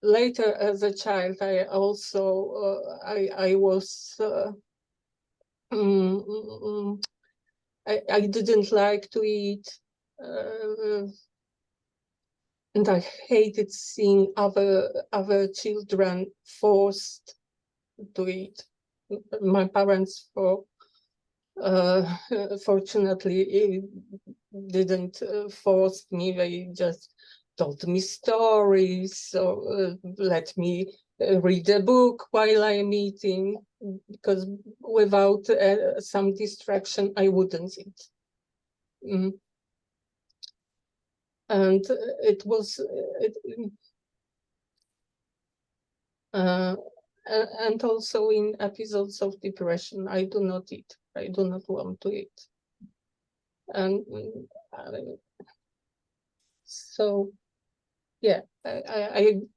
later as a child I also I was I didn't like to eat, and I hated seeing other children forced to eat. My parents, fortunately, didn't force me. They just told me stories or let me read a book while I'm eating, because without some distraction, I wouldn't eat. And it was and also in episodes of depression, I do not eat. I do not want to eat. And so, yeah, I'm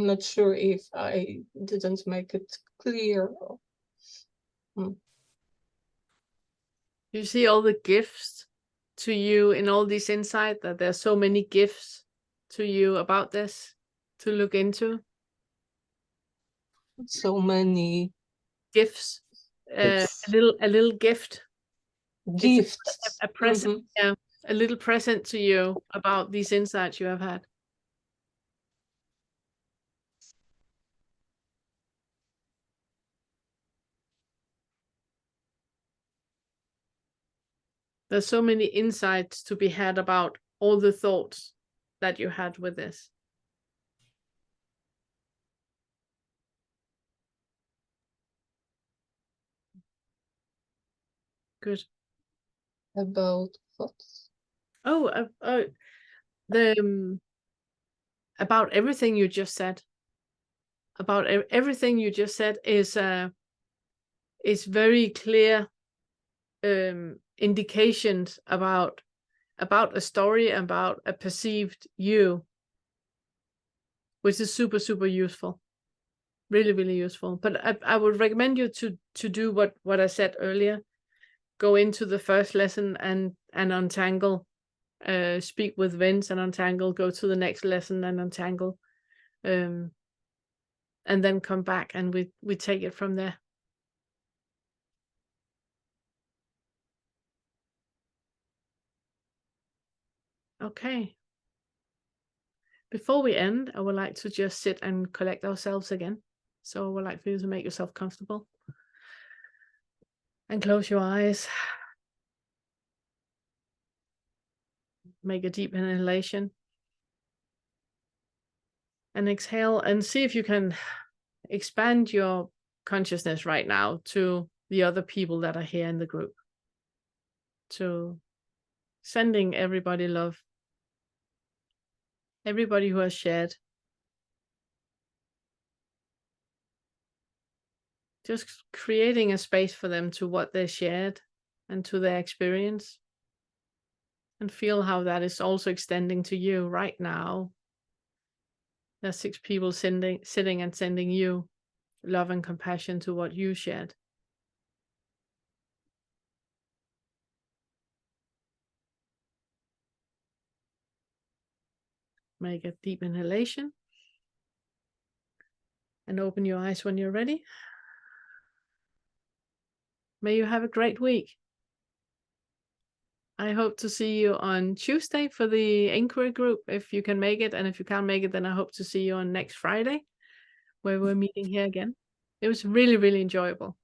not sure if I didn't make it clear. You see all the gifts to you in all these insight, that there's so many gifts to you about this to look into. So many gifts. A little gift. Gifts. A present, yeah, a little present to you about these insights you have had. There's so many insights to be had about all the thoughts that you had with this. Good. About what? Oh, the about everything you just said. About everything you just said is very clear indications about a story, about a perceived you, which is super, super useful. Really, really useful. But I would recommend you to do what I said earlier. Go into the first lesson and untangle. Speak with Vince and untangle. Go to the next lesson and untangle. And then come back and we take it from there. Okay. Before we end, I would like to just sit and collect ourselves again. So I would like for you to make yourself comfortable. And close your eyes. Make a deep inhalation. And exhale, and see if you can expand your consciousness right now to the other people that are here in the group. To sending everybody love. Everybody who has shared. Just creating a space for them to what they shared and to their experience. And feel how that is also extending to you right now. There's 6 people sitting and sending you love and compassion to what you shared. Make a deep inhalation. And open your eyes when you're ready. May you have a great week. I hope to see you on Tuesday for the inquiry group, if you can make it. And if you can't make it, then I hope to see you on next Friday, where we're meeting here again. It was really, really enjoyable.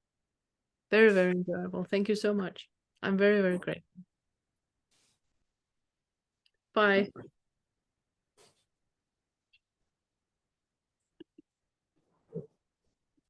Very, very enjoyable. Thank you so much. I'm very, very grateful. Bye.